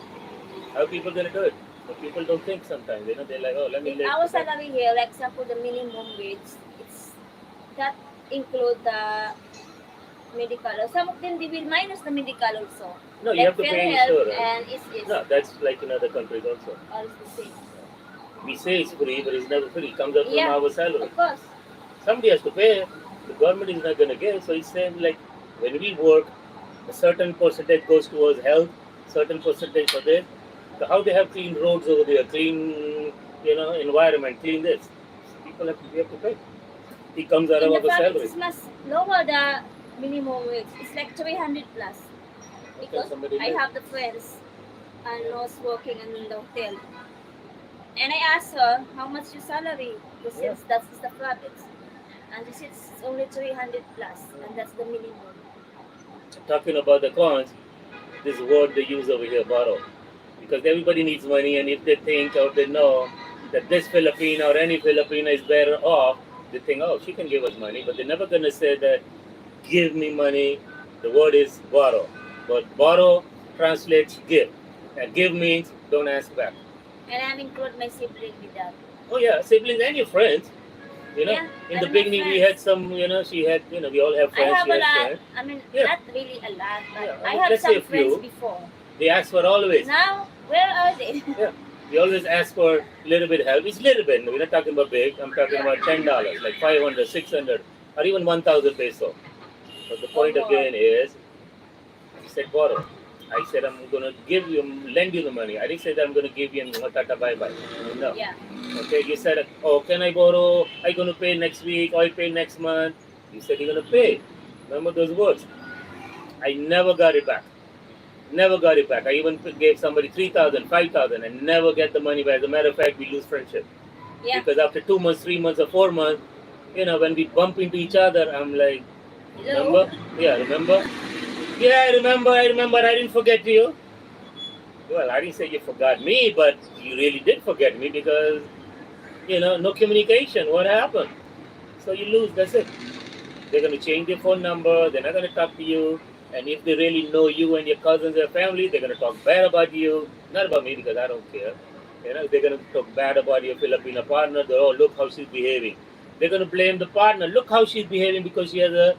How are people going to do it? But people don't think sometimes. You know, they're like, oh, let me if live. our salary here, like example, the minimum wage, it's that include the medical. Some of them they will minus the medical also, No, you like have to fair pay health insurance. and is No, that's like in other countries also. all is the same. We say it's free, but it's never free. It comes out from Yeah, our salary. of course. Somebody has to pay. The government is not going to give. So it's saying like when we work, a certain percentage goes towards health, certain percentage for this. So how they have clean roads over there, clean environment, clean this. People have to we have to pay. It comes out In of the our province, salary. it's much lower the minimum wage. It's like 300 plus How can because somebody I live? have the friends and Yeah. was working in the hotel. And I asked her how much your salary because Yeah. since that's the province. And she said it's only 300 plus and that's the minimum. Talking about the cons, this word they use over here, borrow. Because everybody needs money, and if they think or they know that this Filipino or any Filipino is better off, they think, oh, she can give us money, but they're never gonna say that, give me money. The word is borrow, but borrow translates give, and give means don't ask back. And I'm include my sibling with that. Oh yeah, siblings and your friends. Yeah, In I the don't have beginning we had friends. some. She had. We all have I friends. have She a has lot. friends. I mean, Yeah, not really a lot, but yeah. I I mean, have let's say a some friends few. before. They ask for always. Now, where are they? Yeah. We always ask for a little bit help. It's little bit. We're not talking about big. I'm talking Yeah, about $10, like 500, 600, or even 1,000 peso. But the or point more. again is, he said borrow. I said I'm gonna lend you the money. I didn't say that I'm gonna give you tata bye bye. No. Yeah, Okay. You said, oh, can I borrow? I gonna pay next week. Or I pay next month. You said you're gonna pay. Remember those words. I never got it back. Never got it back. I even gave somebody 3,000, 5,000, and never get the money back. As a matter of fact, we lose friendship. yeah. Because after 2 months, 3 months, or 4 months, when we bump into each other, I'm like, Hello. remember? Yeah, remember? Yeah, I remember, I remember. I didn't forget you. Well, I didn't say you forgot me, but you really did forget me because, no communication. What happened? So you lose, that's it. They're going to change their phone number. They're not going to talk to you. And if they really know you and your cousins or family, they're going to talk bad about you. Not about me because I don't care. They're going to talk bad about your Filipino partner. Oh, look how she's behaving. They're going to blame the partner. Look how she's behaving because she has a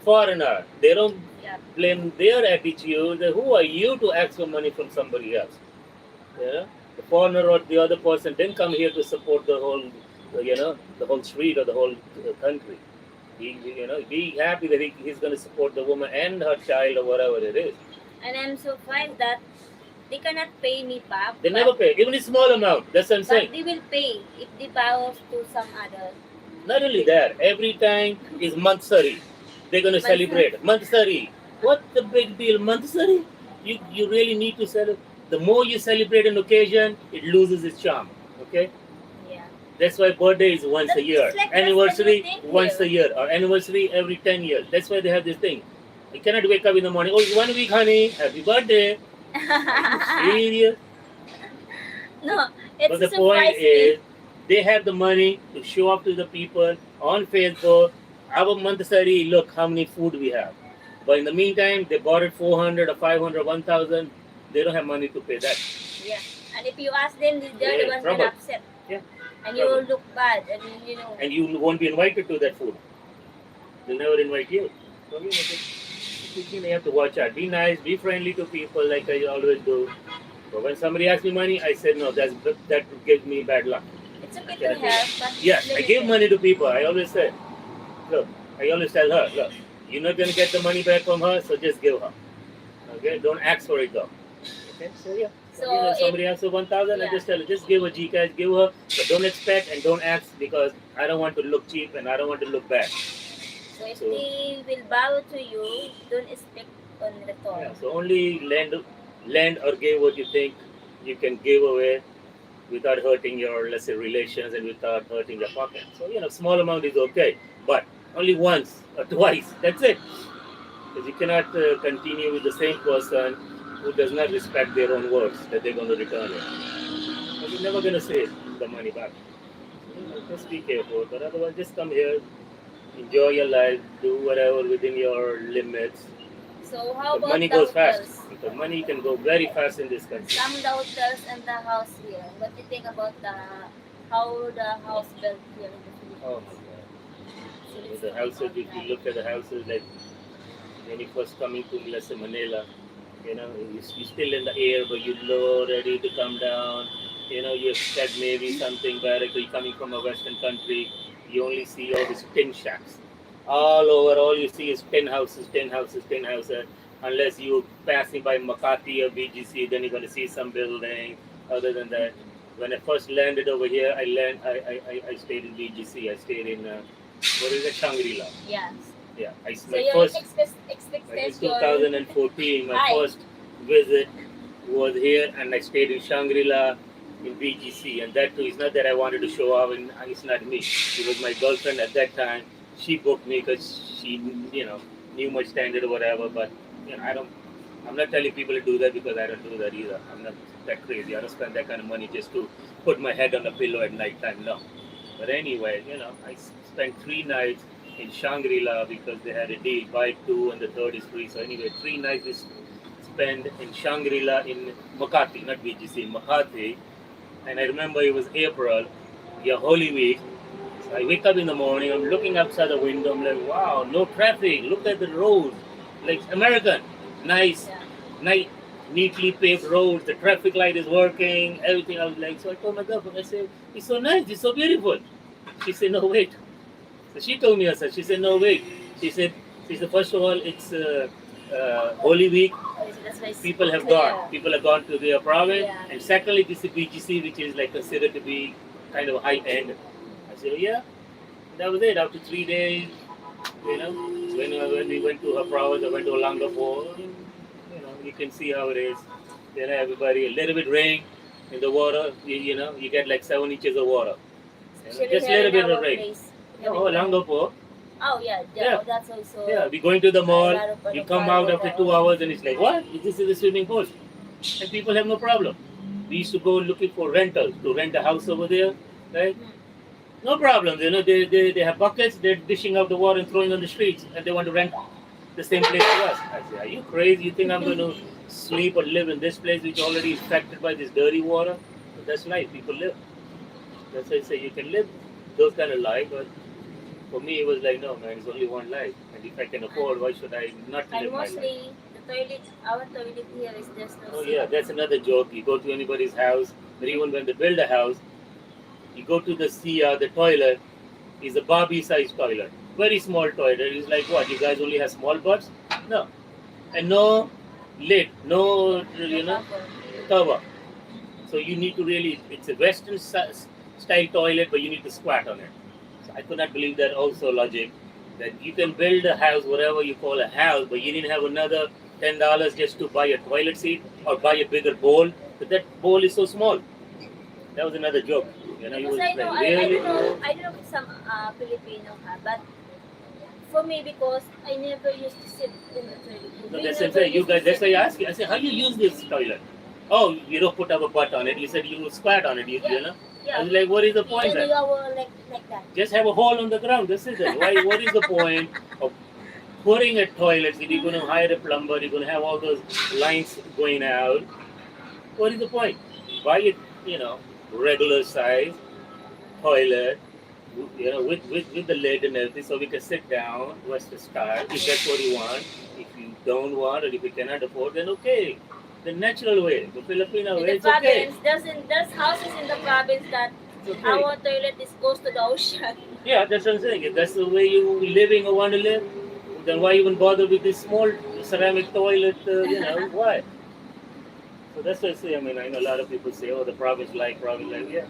foreigner. They don't Yeah, blame their attitude. Who are you to ask for money from somebody else? The foreigner or the other person didn't come here to support the whole street or the whole country. Be happy that he's going to support the woman and her child or whatever it is. and I'm surprised that they cannot pay me back, They never pay, even a small amount. That's what I'm but saying. they will pay if they borrow to some other. Not only that, every time is Mansari. They're going to But celebrate Mansari. What the big deal? Manthsari? You really need to celebrate. The more you celebrate an occasion, it loses its charm. Okay? Yeah. That's why birthday is once a It's year. like that's the new Anniversary thing once a here. year. Or anniversary every 10 years. That's why they have this thing. You cannot wake up in the morning. Oh, it's 1 week, honey. Happy birthday. Are you serious? So, No, it's but a the point surprise me. is, they have the money to show up to the people on Facebook. Our Manthsari, look how many food we have. But in the meantime, they bought it 400 or 500, 1,000. They don't have money to pay that. Yeah. And if you ask them, they're the Yeah, ones gonna trouble. upset. Yeah, And you trouble. will look bad. And you know. And you won't be invited to that food. They'll never invite you. So, you have to watch out. Be nice, be friendly to people like I always do. But when somebody asks me money, I said, no, that gives me bad luck. It's I okay to cannot do that. have, but Yes, I give limited. money to people. I always say, look, I always tell her, look, you're not going to get the money back from her, so just give her. Okay, don't ask for it though. Okay, so yeah. So, So if somebody asks for 1,000, I yeah. just tell her, just give her G cash, give her, but don't expect and don't ask because I don't want to look cheap and I don't want to look bad. So if So they will bow to you, don't expect on return. yeah, so only lend or give what you think you can give away without hurting your, let's say, relations and without hurting your pocket. So small amount is okay, but only once or twice. That's it. Because you cannot continue with the same person who does not respect their own words that they're going to return it. But you're never going to see the money back. So, just be careful. But otherwise, just come here, enjoy your life, do whatever within your limits. So how But about money the goes fast. hotels? Because money can go very fast in this country. Some the hotels and the house here. What do you think about the how the house built here in the Oh Philippines? my God. So let's The talk houses, about if you that. look at the houses, like when you first coming to, let's say, Manila, you're still in the air, but you're low, ready to come down. You expect maybe something better. You're coming from a Western country, you only see all these tin shacks. All over, all you see is tin houses, tin houses, tin houses. Unless you're passing by Makati or BGC, then you're going to see some building. Other than that, when I first landed over here, I stayed in BGC. I stayed in, what is it, Shangri-La. Yes. Yeah, So my your first like in expectation 2014, my high. first visit was here, and I stayed in Shangri-La in BGC, and that too. It's not that I wanted to show off, and it's not me. It was my girlfriend at that time. She booked me because she, knew my standard or whatever. But I don't. I'm not telling people to do that because I don't do that either. I'm not that crazy. I don't spend that kind of money just to put my head on a pillow at night time. No. But anyway, I spent 3 nights in Shangri-La because they had a deal, buy two and the third is free. So anyway, 3 nights we spent in Shangri-La in Makati, not BGC, in Makati. And I remember it was April, yeah, Holy Week. So I wake up in the morning, I'm looking outside the window, I'm like, wow, no traffic, look at the roads, like American, nice, Yeah. nice, neatly paved roads, the traffic light is working, everything. I was like, so I told my girlfriend, I said, it's so nice, it's so beautiful. She said, no, wait. So she told me herself, she said, no, wait. She said, first of all, it's Holy Week, Oh, so that's why it's people have clear. gone. People have gone to their province. Yeah. And secondly, this is BGC, which is like considered to be kind of high end. I said, oh, yeah. That was it. After 3 days, when we went to her province, I went to Olangapur. You can see how it is. Everybody, a little bit rain in the water, you get like 7 inches of water. Especially Just a here little in bit of our rain. place. No, Having that. Olangapur. Oh yeah, Yeah. that's also Yeah, we going to the a mall. lot of You ano, come out cargo after there. 2 hours and it's like, what? This is a swimming pool. And people have no problem. We used to go looking for rentals to rent a house over there, right? Hmm. No problem. They have buckets, they're dishing out the water and throwing on the streets, and they want to rent the same place to us. I say, are you crazy? You think I'm going to sleep or live in this place which already is affected by this dirty water? But that's life. People live. That's why I say you can live those kind of life, but for me, it was like, no, man, it's only one life. And if I can afford, why should I not And live my life? mostly the toilet, our toilet here is just no Oh, sink. yeah, that's another joke. You go to anybody's house, or even when they build a house, you go to the toilet is a Barbie sized toilet. Very small toilet. It's like, what, you guys only have small butts? No. And no lid, no, No cover. cover. So you need to really, it's a Western style toilet, but you need to squat on it. So I could not believe that also logic. that you can build a house, whatever you call a house, but you didn't have another $10 just to buy a toilet seat or buy a bigger bowl. But that bowl is so small. That was another joke. You know, he Because was I know, like, I really? don't know, I don't know if some Filipino have, but for me, because I never used to sit in the toilet. No, We that's what I'm never saying. You used to guys, that's sit. why I asked you. I said, how you use this toilet? Oh, you don't put up a butt on it. You said you squat on it. Yeah, You know. I yeah. was like, what is the We point then? do our like that. Just have a hole on the ground. This is it. Why? What is the point of putting a toilet? If you're going to hire a plumber, you're going to have all those lines going out. What is the point? Buy it, regular size toilet, with the lid and everything, so we can sit down. What's the start? If that's what you want. If you don't want, or if you cannot afford, then okay. The natural way, the Filipino In way, the it's okay. province, there's houses in the province that It's okay. our toilet is close to the ocean. Yeah, that's what I'm saying. If that's the way you living or want to live, then why even bother with this small ceramic toilet? Why? So that's what I say. I mean, I know a lot of people say, "Oh, the province like." Yeah,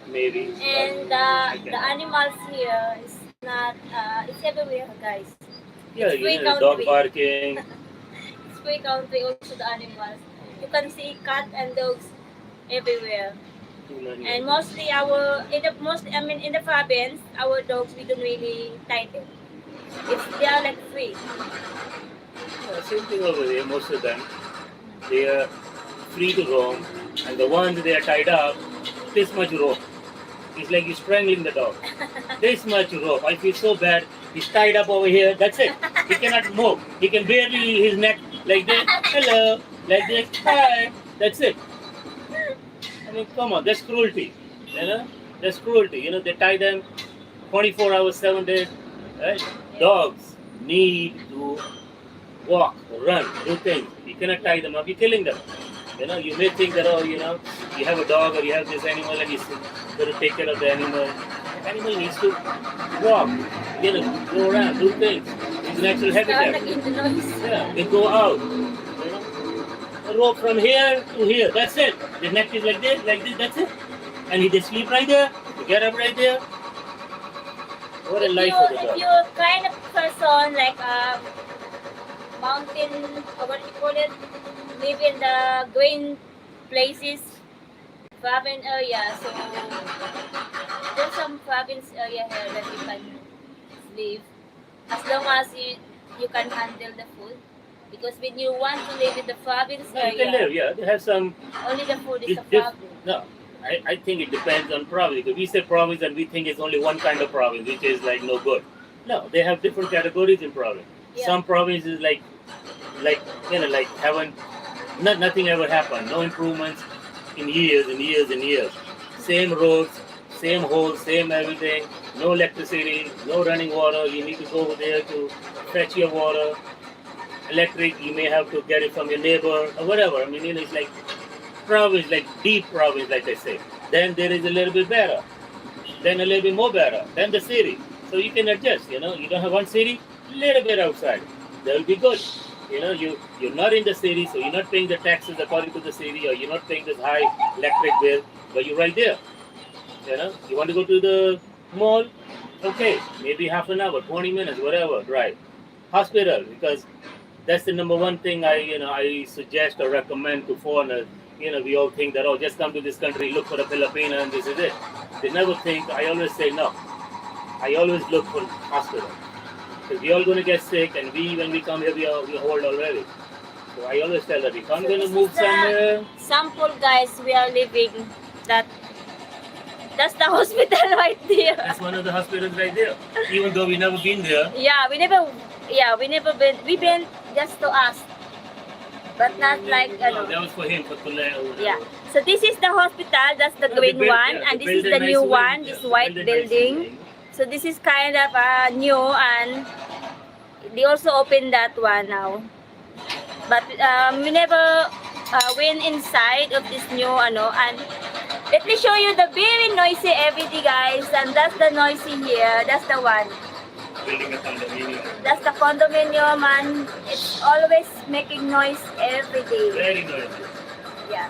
maybe, but And I the cannot. animals here is not it's everywhere, guys. Yeah, It's free the dog country. barking. It's free country also the animals. You can see cat and dogs everywhere. Too many And of them. mostly in the province, our dogs we don't really tie them. They are like free. Yeah, same thing over there. Most of them, they are free to roam, and the ones they are tied up, this much rope. It's like you're strangling the dog. This much rope. I feel so bad. He's tied up over here. That's it. He cannot move. He can barely his neck like this. Hello, like this. Hi. That's it. I mean, come on. That's cruelty. That's cruelty. They tie them 24 hours, 7 days. Right? Yeah. Dogs need to walk, run, do things. You cannot tie them up. You're killing them. You may think that, you have a dog or you have this animal and you're going to take care of the animal. The animal needs to walk, go around, do things. It's natural Start habitat. again the noise. Yeah, they go out. A rope from here to here. That's it. The neck is like this, that's it. And they sleep right there. They get up right there. What a life for the If dog. you're kind of person like mountain or what do you call it, live in the green places, province area. So there's some province area here that you can live as long as you can handle the food. Because when you want to live in the province No, you can live, area, yeah. They have some. only the food is It's the diff- problem. no, I think it depends on province. Because we say province and we think it's only one kind of province, which is like no good. No, they have different categories in province. Yeah. Some provinces like haven't nothing ever happened. No improvements in years and years and years. Same roads, same holes, same everything. No electricity, no running water. You need to go over there to fetch your water. Electric, you may have to get it from your neighbor or whatever. I mean, it's like province, like deep province, like they say. Then there is a little bit better. Then a little bit more better. Then the city. So you can adjust. You don't have one city, little bit outside. That will be good. You're not in the city, so you're not paying the taxes according to the city, or you're not paying this high electric bill, but you're right there. You want to go to the mall, okay, maybe half an hour, 20 minutes, whatever, drive. Hospital, because that's the number one thing I suggest or recommend to foreigners. We all think that, oh, just come to this country, look for a Filipino, and this is it. They never think. I always say no. I always look for hospital because we all going to get sick, and when we come here, we old already. So I always tell them if I'm So going to this move is the somewhere, sample, guys. We are living that. That's the hospital right there. that's one of the hospitals right there. Even though we never been there, Yeah, we never been. We been just to ask, but not like no, that was for him for Tulay or whatever. yeah. So this is the hospital. That's the No, they green built- one, yeah, and they this is built a the nice new wing, one. yeah, This they white built a nice building. wing. So this is kind of new, and they also opened that one now. But we never went inside of this new and let me show you the very noisy everyday, guys, and that's the noisy here. That's the one. Building a condominium. That's the condominium, and it's always making noise every day. Very noisy. Yeah.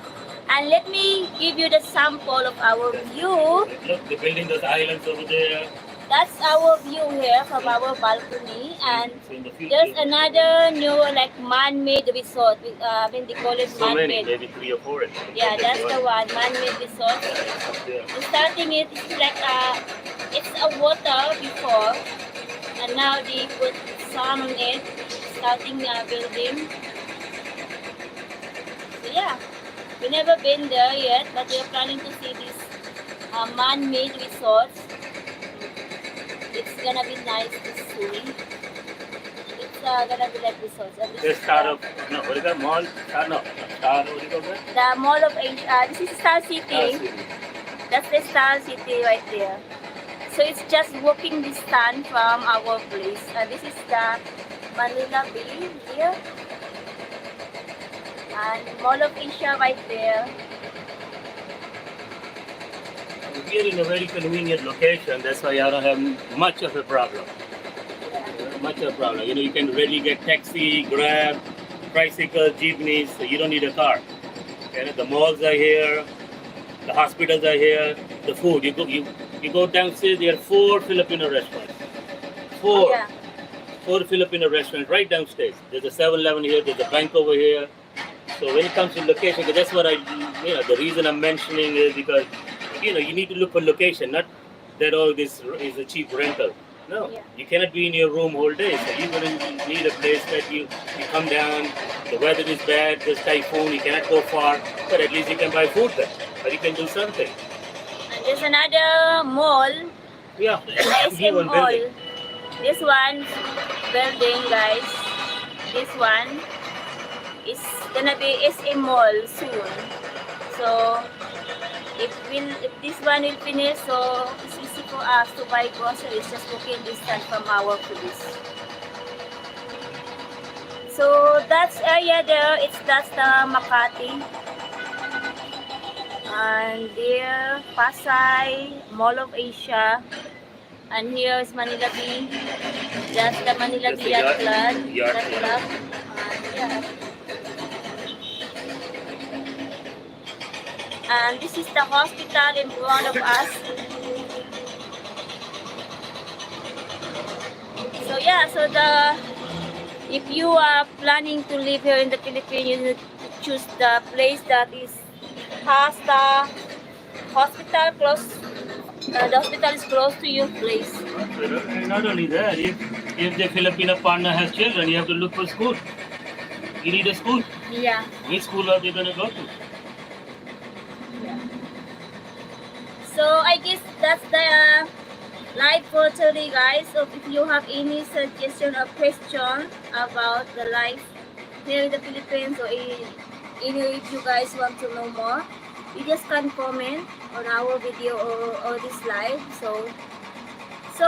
And let me give you the sample of our view. Look, they're building those islands over there. That's our view here from our balcony, and So in the there's future, another new like man-made resort. I mean, they call it so many, man-made. maybe 3 or 4. I think. Yeah, that's the one, man-made resort. Yeah. So starting it's like it's a water before, and now they put sun on it, starting building. So yeah, we never been there yet, but we are planning to see this man-made resorts. It's gonna be nice to see. It's gonna be like resorts. And The this is Star of no, what is that mall? Star no, Star. What do you call that? the Mall of Asia. This is Star Star City. City. That's the Star City right there. So it's just walking distance from our place. This is the Manila Bay here. And Mall of Asia right there. We are in a very convenient location. That's why I don't have much of a problem. Much of a problem. You can really get taxi, Grab, tricycle, jeepneys. So you don't need a car. The malls are here. The hospitals are here. The food. You go downstairs. There are 4 Filipino restaurants. Oh, 4. yeah. 4 Filipino restaurants right downstairs. There's a 7-Eleven here. There's a bank over here. So when it comes to location, that's what the reason I'm mentioning is because, you need to look for location, not that this is a cheap rental. No, Yeah. you cannot be in your room whole day. So you're going to need a place that you come down, the weather is bad, there's typhoon, you cannot go far, but at least you can buy food there, or you can do something. And there's another mall, Yeah, SM even Mall. building. This one building, guys. This one is gonna be SM Mall soon. So if this one will finish, so it's easy for us to buy groceries just walking distance from our place. So that's area there. That's the Makati. And there, Pasay, Mall of Asia. And here is Manila Bay. That's the Manila That's Bay the Yacht yacht Club. club. Yacht Club. Yeah. And this is the hospital in front of us. So yeah, if you are planning to live here in the Philippines, you need to choose the place that has the hospital close. The hospital is close to your place. And not only that, if the Filipino partner has children, you have to look for school. You need a school. Yeah. Which school are they going to go to? So I guess that's the live for today, guys. So if you have any suggestion or question about the life here in the Philippines, or if you guys want to know more, you just can comment on our video or this live. So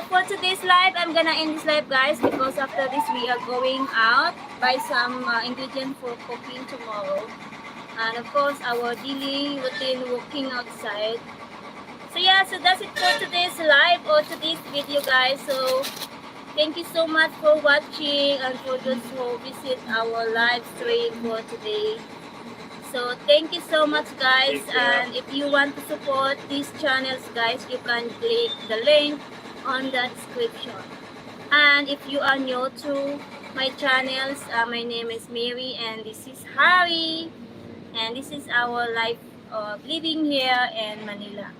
for today's live, I'm gonna end this live, guys, because after this we are going out buy some ingredients for cooking tomorrow, and of course our daily routine walking outside. So yeah, so that's it for today's live or today's video, guys. So thank you so much for watching and for those who visit our live stream for today. So thank you so much, guys. And if you want to support these channels, guys, you can click the link on the description. And if you are new to my channels, my name is Mary and this is Harry. And this is our life of living here in Manila.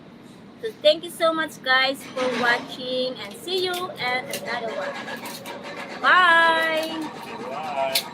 So thank you so much, guys, for watching, and see you at another one. Bye! Bye.